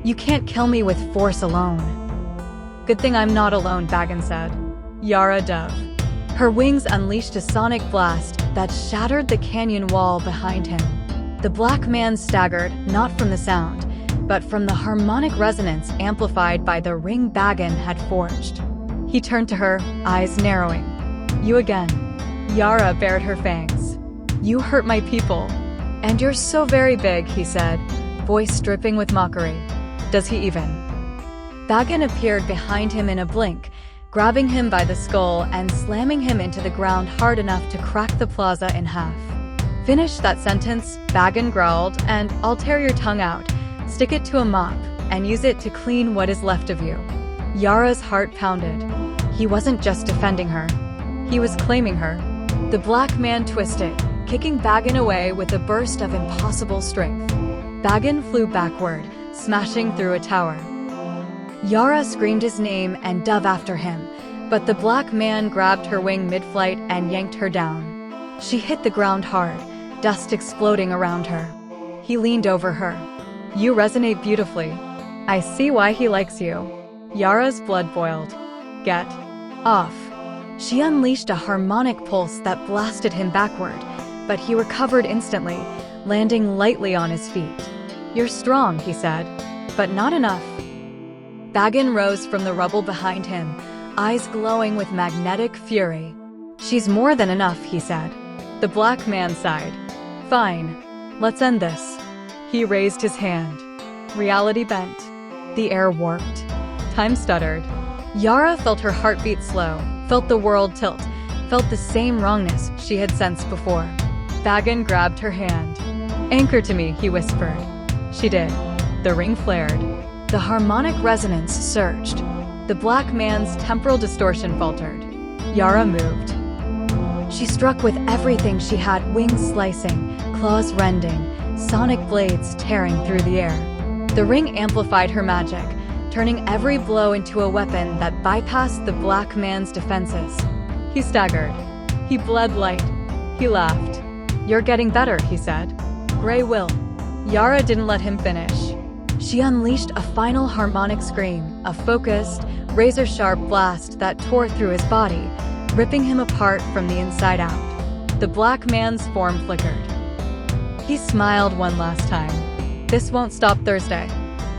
"You can't kill me with force alone." "Good thing I'm not alone," Batkin said. Yara dove. Her wings unleashed a sonic blast that shattered the canyon wall behind him. The black man staggered, not from the sound, but from the harmonic resonance amplified by the ring Batkin had forged. He turned to her, eyes narrowing. "You again." Yara bared her fangs. "You hurt my people." "And you're so very big," he said, voice dripping with mockery. "Does he even?" Batkin appeared behind him in a blink, grabbing him by the skull and slamming him into the ground hard enough to crack the plaza in half. "Finish that sentence," Batkin growled, "and I'll tear your tongue out, stick it to a mop, and use it to clean what is left of you." Yara's heart pounded. He wasn't just defending her. He was claiming her. The black man twisted, kicking Batkin away with a burst of impossible strength. Batkin flew backward, smashing through a tower. Yara screamed his name and dove after him, but the black man grabbed her wing mid-flight and yanked her down. She hit the ground hard, dust exploding around her. He leaned over her. "You resonate beautifully. I see why he likes you." Yara's blood boiled. "Get off." She unleashed a harmonic pulse that blasted him backward, but he recovered instantly, landing lightly on his feet. "You're strong," he said, "but not enough." Batkin rose from the rubble behind him, eyes glowing with magnetic fury. "She's more than enough," he said. The black man sighed. "Fine. Let's end this." He raised his hand. Reality bent. The air warped. Time stuttered. Yara felt her heartbeat slow, felt the world tilt, felt the same wrongness she had sensed before. Batkin grabbed her hand. "Anchor to me," he whispered. She did. The ring flared. The harmonic resonance surged. The black man's temporal distortion faltered. Yara moved. She struck with everything she had, wings slicing, claws rending, sonic blades tearing through the air. The ring amplified her magic, turning every blow into a weapon that bypassed the black man's defenses. He staggered. He bled light. He laughed. "You're getting better," he said. "Gray will." Yara didn't let him finish. She unleashed a final harmonic scream, a focused, razor-sharp blast that tore through his body, ripping him apart from the inside out. The black man's form flickered. He smiled one last time. "This won't stop Thursday."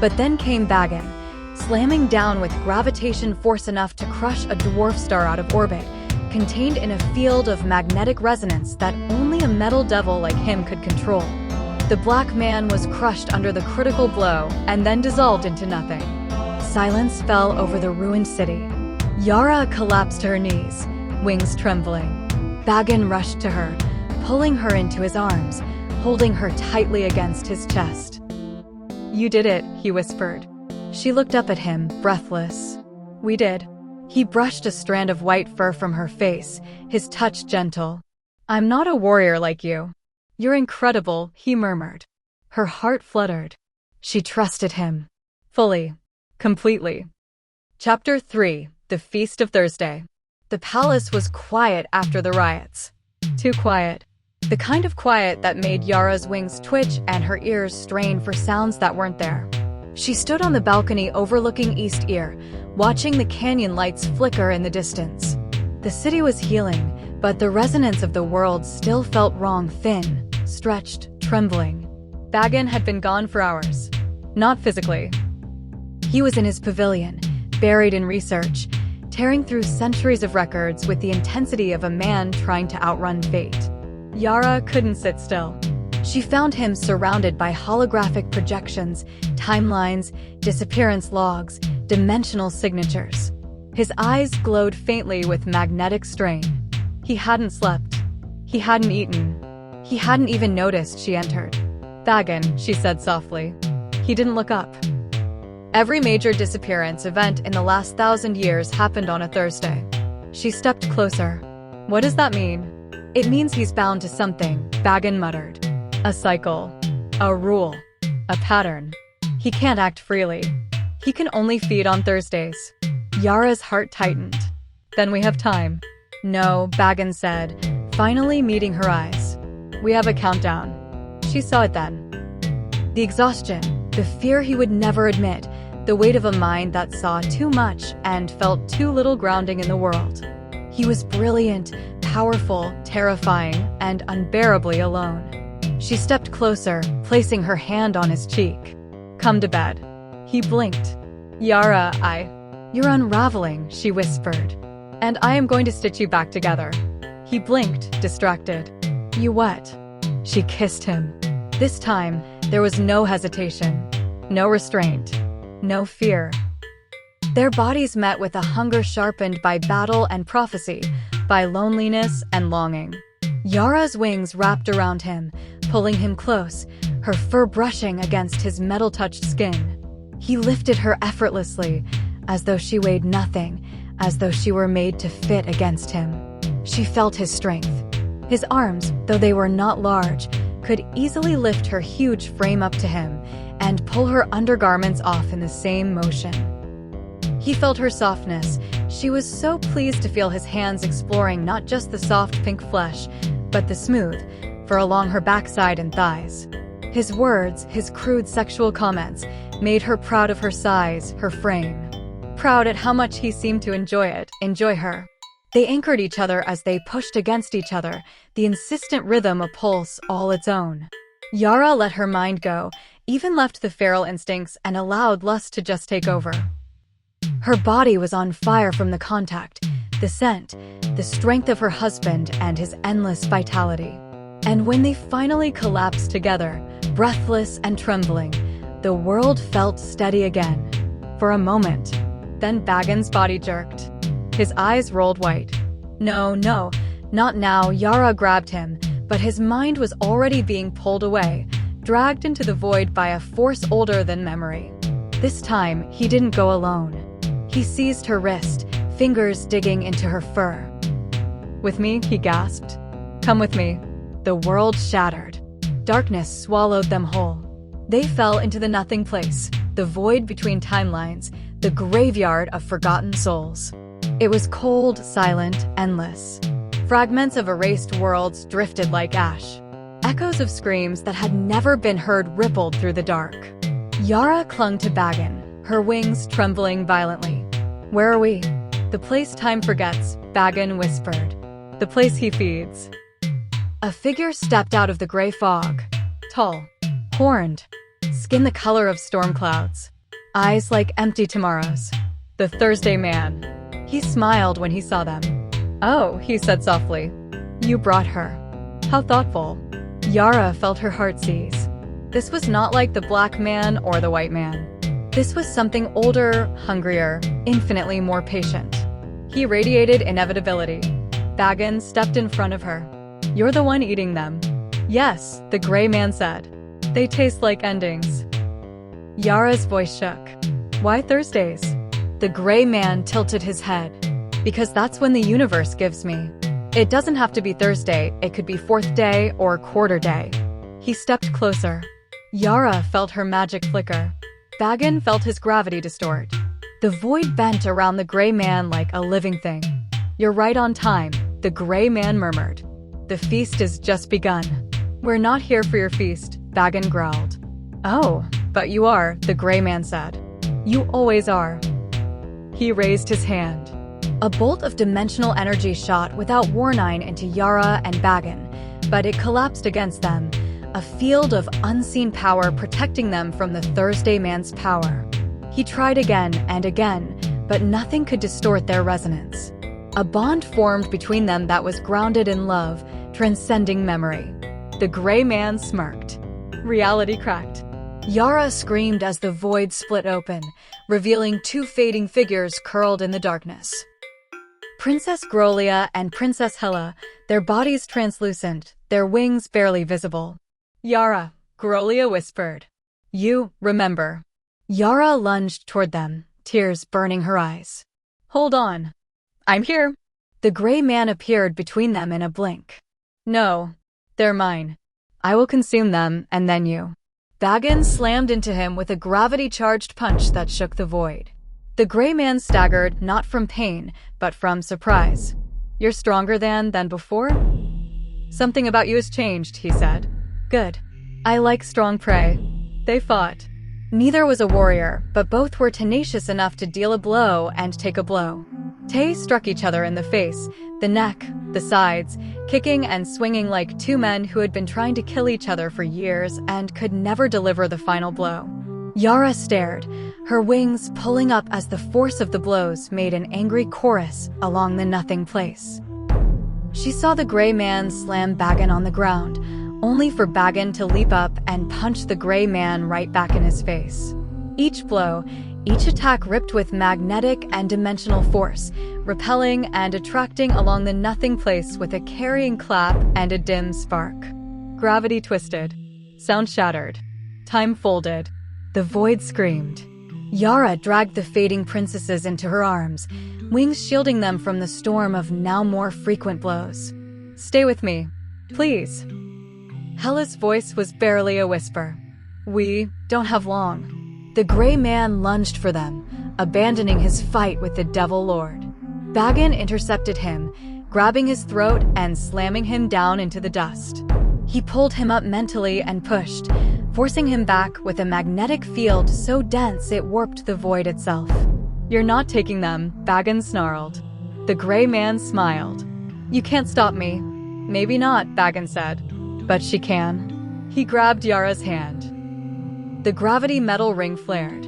But then came Batkin, slamming down with gravitation force enough to crush a dwarf star out of orbit, contained in a field of magnetic resonance that only a metal devil like him could control. The black man was crushed under the critical blow and then dissolved into nothing. Silence fell over the ruined city. Yara collapsed to her knees, wings trembling. Batkin rushed to her, pulling her into his arms, holding her tightly against his chest. "You did it," he whispered. She looked up at him, breathless. "We did." He brushed a strand of white fur from her face, his touch gentle. "I'm not a warrior like you." "You're incredible," he murmured. Her heart fluttered. She trusted him. Fully. Completely. Chapter 3. The Feast of Thursday. The palace was quiet after the riots. Too quiet. The kind of quiet that made Yara's wings twitch and her ears strain for sounds that weren't there. She stood on the balcony overlooking East Ear, watching the canyon lights flicker in the distance. The city was healing, but the resonance of the world still felt wrong, thin, stretched, trembling. Batkin had been gone for hours. Not physically. He was in his pavilion, buried in research, tearing through centuries of records with the intensity of a man trying to outrun fate. Yara couldn't sit still. She found him surrounded by holographic projections, timelines, disappearance logs, dimensional signatures. His eyes glowed faintly with magnetic strain. He hadn't slept. He hadn't eaten. He hadn't even noticed she entered. "Batkin," she said softly. He didn't look up. Every major disappearance event in the last 1,000 years happened on a Thursday. She stepped closer. "What does that mean?" "It means he's bound to something," Batkin muttered. "A cycle. A rule. A pattern. He can't act freely. He can only feed on Thursdays." Yara's heart tightened. "Then we have time." "No," Batkin said, finally meeting her eyes. "We have a countdown." She saw it then. The exhaustion, the fear he would never admit, the weight of a mind that saw too much and felt too little grounding in the world. He was brilliant, powerful, terrifying, and unbearably alone. She stepped closer, placing her hand on his cheek. "Come to bed." He blinked. "Yara, You're unraveling," she whispered. "And I am going to stitch you back together." He blinked, distracted. "You what?" She kissed him. This time, there was no hesitation, no restraint, no fear. Their bodies met with a hunger sharpened by battle and prophecy, by loneliness and longing. Yara's wings wrapped around him, pulling him close, her fur brushing against his metal-touched skin. He lifted her effortlessly, as though she weighed nothing, as though she were made to fit against him. She felt his strength. His arms, though they were not large, could easily lift her huge frame up to him and pull her undergarments off in the same motion. He felt her softness. She was so pleased to feel his hands exploring not just the soft pink flesh, but the smooth, fur along her backside and thighs. His words, his crude sexual comments, made her proud of her size, her frame. Proud at how much he seemed to enjoy her. They anchored each other as they pushed against each other, the insistent rhythm a pulse all its own. Yara let her mind go, even left the feral instincts and allowed lust to just take over. Her body was on fire from the contact, the scent, the strength of her husband and his endless vitality. And when they finally collapsed together, breathless and trembling, the world felt steady again. For a moment. Then Batkin's body jerked. His eyes rolled white. No, not now. Yara grabbed him, but his mind was already being pulled away, dragged into the void by a force older than memory. This time, he didn't go alone. He seized her wrist, fingers digging into her fur. "With me?" he gasped. "Come with me." The world shattered. Darkness swallowed them whole. They fell into the nothing place, the void between timelines, the graveyard of forgotten souls. It was cold, silent, endless. Fragments of erased worlds drifted like ash. Echoes of screams that had never been heard rippled through the dark. Yara clung to Batkin, her wings trembling violently. "Where are we?" "The place time forgets," Batkin whispered. "The place he feeds." A figure stepped out of the gray fog. Tall, horned, skin the color of storm clouds, eyes like empty tomorrows. The Thursday man. He smiled when he saw them. "Oh," he said softly. "You brought her. How thoughtful." Yara felt her heart seize. This was not like the black man or the white man. This was something older, hungrier, infinitely more patient. He radiated inevitability. Batkin stepped in front of her. "You're the one eating them." "Yes," the gray man said. "They taste like endings." Yara's voice shook. "Why Thursdays?" The gray man tilted his head. "Because that's when the universe gives me. It doesn't have to be Thursday, it could be fourth day or quarter day." He stepped closer. Yara felt her magic flicker. Batkin felt his gravity distort. The void bent around the gray man like a living thing. "You're right on time," the gray man murmured. "The feast is just begun." "We're not here for your feast," Batkin growled. "Oh, but you are," the gray man said. "You always are." He raised his hand. A bolt of dimensional energy shot without warning into Yara and Batkin, but it collapsed against them, a field of unseen power protecting them from the Thursday man's power. He tried again and again, but nothing could distort their resonance. A bond formed between them that was grounded in love, transcending memory. The gray man smirked. Reality cracked. Yara screamed as the void split open, revealing two fading figures curled in the darkness. Princess Grolia and Princess Hela, their bodies translucent, their wings barely visible. Yara, Grolia whispered. You remember. Yara lunged toward them, tears burning her eyes. Hold on. I'm here. The gray man appeared between them in a blink. No, they're mine. I will consume them, and then you. Batkin slammed into him with a gravity-charged punch that shook the void. The gray man staggered, not from pain, but from surprise. You're stronger than before? Something about you has changed, he said. Good. I like strong prey. They fought. Neither was a warrior, but both were tenacious enough to deal a blow and take a blow. They struck each other in the face, the neck, the sides, kicking and swinging like two men who had been trying to kill each other for years and could never deliver the final blow. Yara stared, her wings pulling up as the force of the blows made an angry chorus along the nothing place. She saw the gray man slam Batkin on the ground, only for Batkin to leap up and punch the gray man right back in his face. Each blow, each attack ripped with magnetic and dimensional force, repelling and attracting along the nothing place with a carrying clap and a dim spark. Gravity twisted. Sound shattered. Time folded. The void screamed. Yara dragged the fading princesses into her arms, wings shielding them from the storm of now more frequent blows. Stay with me, please. Hela's voice was barely a whisper. We don't have long. The gray man lunged for them, abandoning his fight with the Devil Lord. Batkin intercepted him, grabbing his throat and slamming him down into the dust. He pulled him up mentally and pushed, forcing him back with a magnetic field so dense it warped the void itself. You're not taking them, Batkin snarled. The gray man smiled. You can't stop me. Maybe not, Batkin said. But she can. He grabbed Yara's hand. The gravity metal ring flared.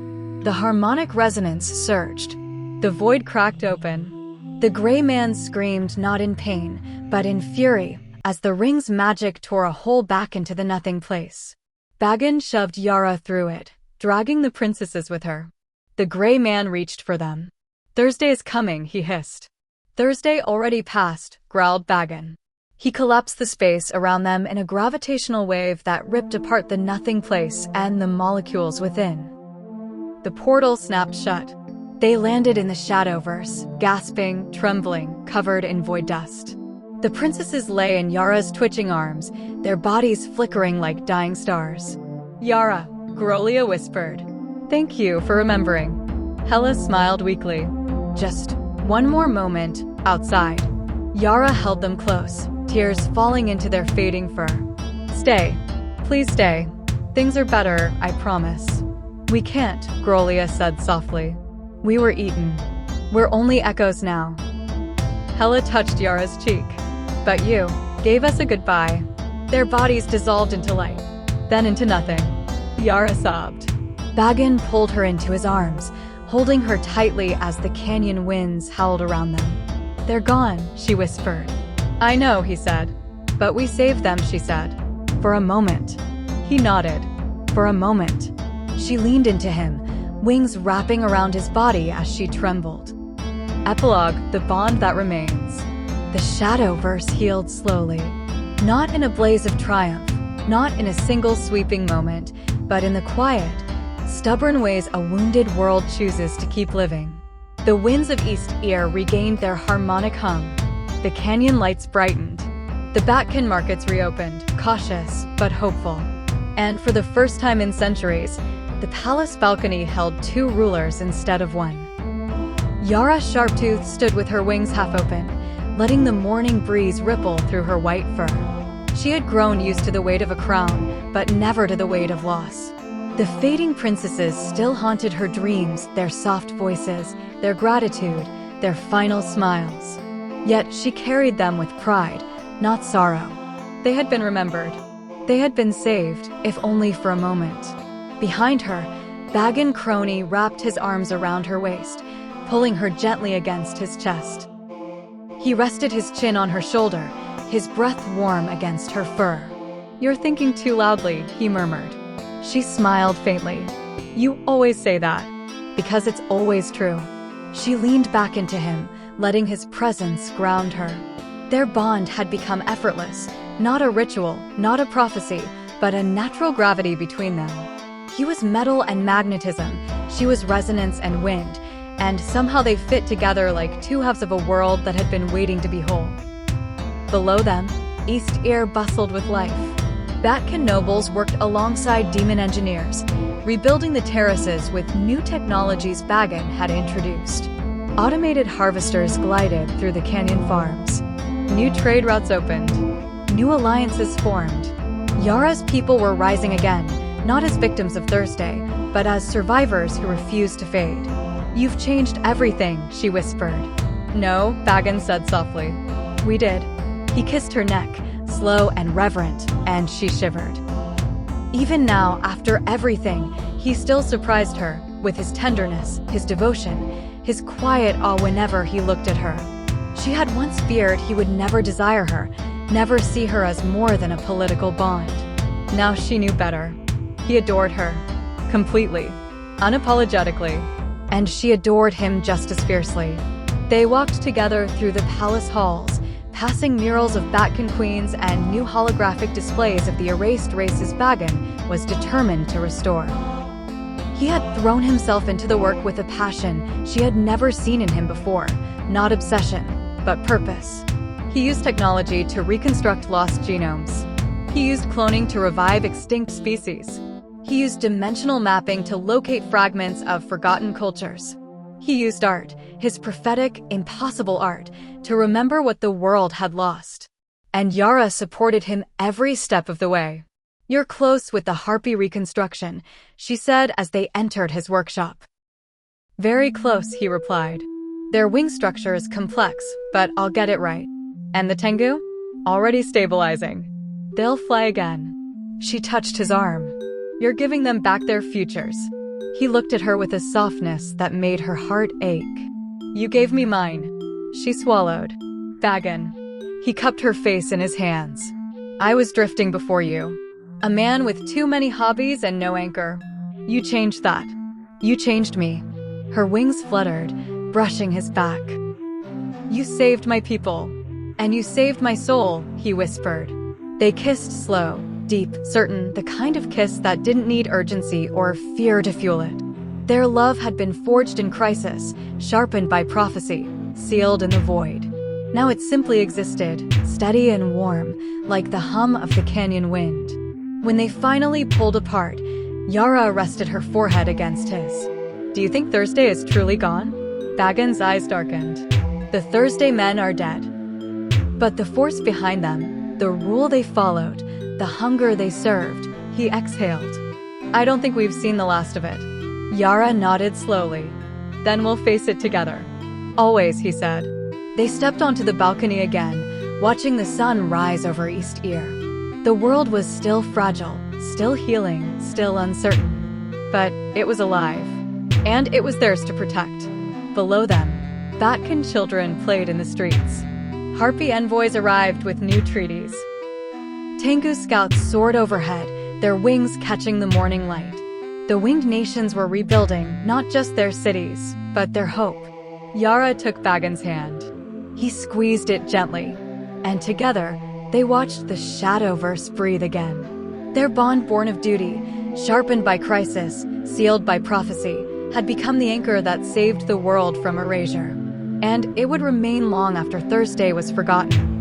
The harmonic resonance surged. The void cracked open. The gray man screamed not in pain, but in fury, as the ring's magic tore a hole back into the nothing place. Batkin shoved Yara through it, dragging the princesses with her. The gray man reached for them. Thursday is coming, he hissed. Thursday already passed, growled Batkin. He collapsed the space around them in a gravitational wave that ripped apart the nothing place and the molecules within. The portal snapped shut. They landed in the Shadowverse, gasping, trembling, covered in void dust. The princesses lay in Yara's twitching arms, their bodies flickering like dying stars. Yara, Grolia whispered. Thank you for remembering. Hela smiled weakly. Just one more moment, outside. Yara held them close, tears falling into their fading fur. Stay. Please stay. Things are better, I promise. We can't, Grolia said softly. We were eaten. We're only echoes now. Hela touched Yara's cheek. But you gave us a goodbye. Their bodies dissolved into light, then into nothing. Yara sobbed. Batkin pulled her into his arms, holding her tightly as the canyon winds howled around them. They're gone, she whispered. I know, he said. But we saved them, she said. For a moment. He nodded. For a moment. She leaned into him, wings wrapping around his body as she trembled. Epilogue, the bond that remains. The Shadowverse healed slowly. Not in a blaze of triumph, not in a single sweeping moment, but in the quiet, stubborn ways a wounded world chooses to keep living. The winds of East Ear regained their harmonic hum. The canyon lights brightened. The Batkin markets reopened, cautious but hopeful. And for the first time in centuries, the palace balcony held two rulers instead of one. Yara Sharptooth stood with her wings half open, letting the morning breeze ripple through her white fur. She had grown used to the weight of a crown, but never to the weight of loss. The fading princesses still haunted her dreams, their soft voices, their gratitude, their final smiles. Yet she carried them with pride, not sorrow. They had been remembered. They had been saved, if only for a moment. Behind her, Batkin Crony wrapped his arms around her waist, pulling her gently against his chest. He rested his chin on her shoulder, his breath warm against her fur. "You're thinking too loudly," he murmured. She smiled faintly. "You always say that." "Because it's always true." She leaned back into him, letting his presence ground her. Their bond had become effortless, not a ritual, not a prophecy, but a natural gravity between them. He was metal and magnetism, she was resonance and wind, and somehow they fit together like two halves of a world that had been waiting to be whole. Below them, East Ear bustled with life. Batkin nobles worked alongside demon engineers, rebuilding the terraces with new technologies Batkin had introduced. Automated harvesters glided through the canyon farms. New trade routes opened. New alliances formed. Yara's people were rising again, not as victims of Thursday, but as survivors who refused to fade. "You've changed everything," she whispered. "No," Batkin said softly. "We did." He kissed her neck, slow and reverent, and she shivered. Even now, after everything, he still surprised her, with his tenderness, his devotion, his quiet awe whenever he looked at her. She had once feared he would never desire her, never see her as more than a political bond. Now she knew better. He adored her. Completely. Unapologetically. And she adored him just as fiercely. They walked together through the palace halls, passing murals of Batkin queens and new holographic displays of the erased races Batkin was determined to restore. He had thrown himself into the work with a passion she had never seen in him before, not obsession, but purpose. He used technology to reconstruct lost genomes. He used cloning to revive extinct species. He used dimensional mapping to locate fragments of forgotten cultures. He used art, his prophetic, impossible art, to remember what the world had lost. And Yara supported him every step of the way. "You're close with the Harpy reconstruction," she said as they entered his workshop. "Very close," he replied. "Their wing structure is complex, but I'll get it right. And the Tengu? Already stabilizing. They'll fly again." She touched his arm. "You're giving them back their futures." He looked at her with a softness that made her heart ache. "You gave me mine." She swallowed. "Batkin." He cupped her face in his hands. "I was drifting before you. A man with too many hobbies and no anchor. You changed that. You changed me." Her wings fluttered, brushing his back. "You saved my people. And you saved my soul," he whispered. They kissed slow, deep, certain, the kind of kiss that didn't need urgency or fear to fuel it. Their love had been forged in crisis, sharpened by prophecy, sealed in the void. Now it simply existed, steady and warm, like the hum of the canyon wind. When they finally pulled apart, Yara rested her forehead against his. "Do you think Thursday is truly gone?" Batkin's eyes darkened. "The Thursday men are dead. But the force behind them, the rule they followed, the hunger they served," he exhaled. "I don't think we've seen the last of it." Yara nodded slowly. "Then we'll face it together." "Always," he said. They stepped onto the balcony again, watching the sun rise over East Ear. The world was still fragile, still healing, still uncertain. But it was alive. And it was theirs to protect. Below them, Batkin children played in the streets. Harpy envoys arrived with new treaties. Tengu scouts soared overhead, their wings catching the morning light. The winged nations were rebuilding not just their cities, but their hope. Yara took Batkin's hand. He squeezed it gently, and together, they watched the Shadowverse breathe again. Their bond born of duty, sharpened by crisis, sealed by prophecy, had become the anchor that saved the world from erasure. And it would remain long after Thursday was forgotten.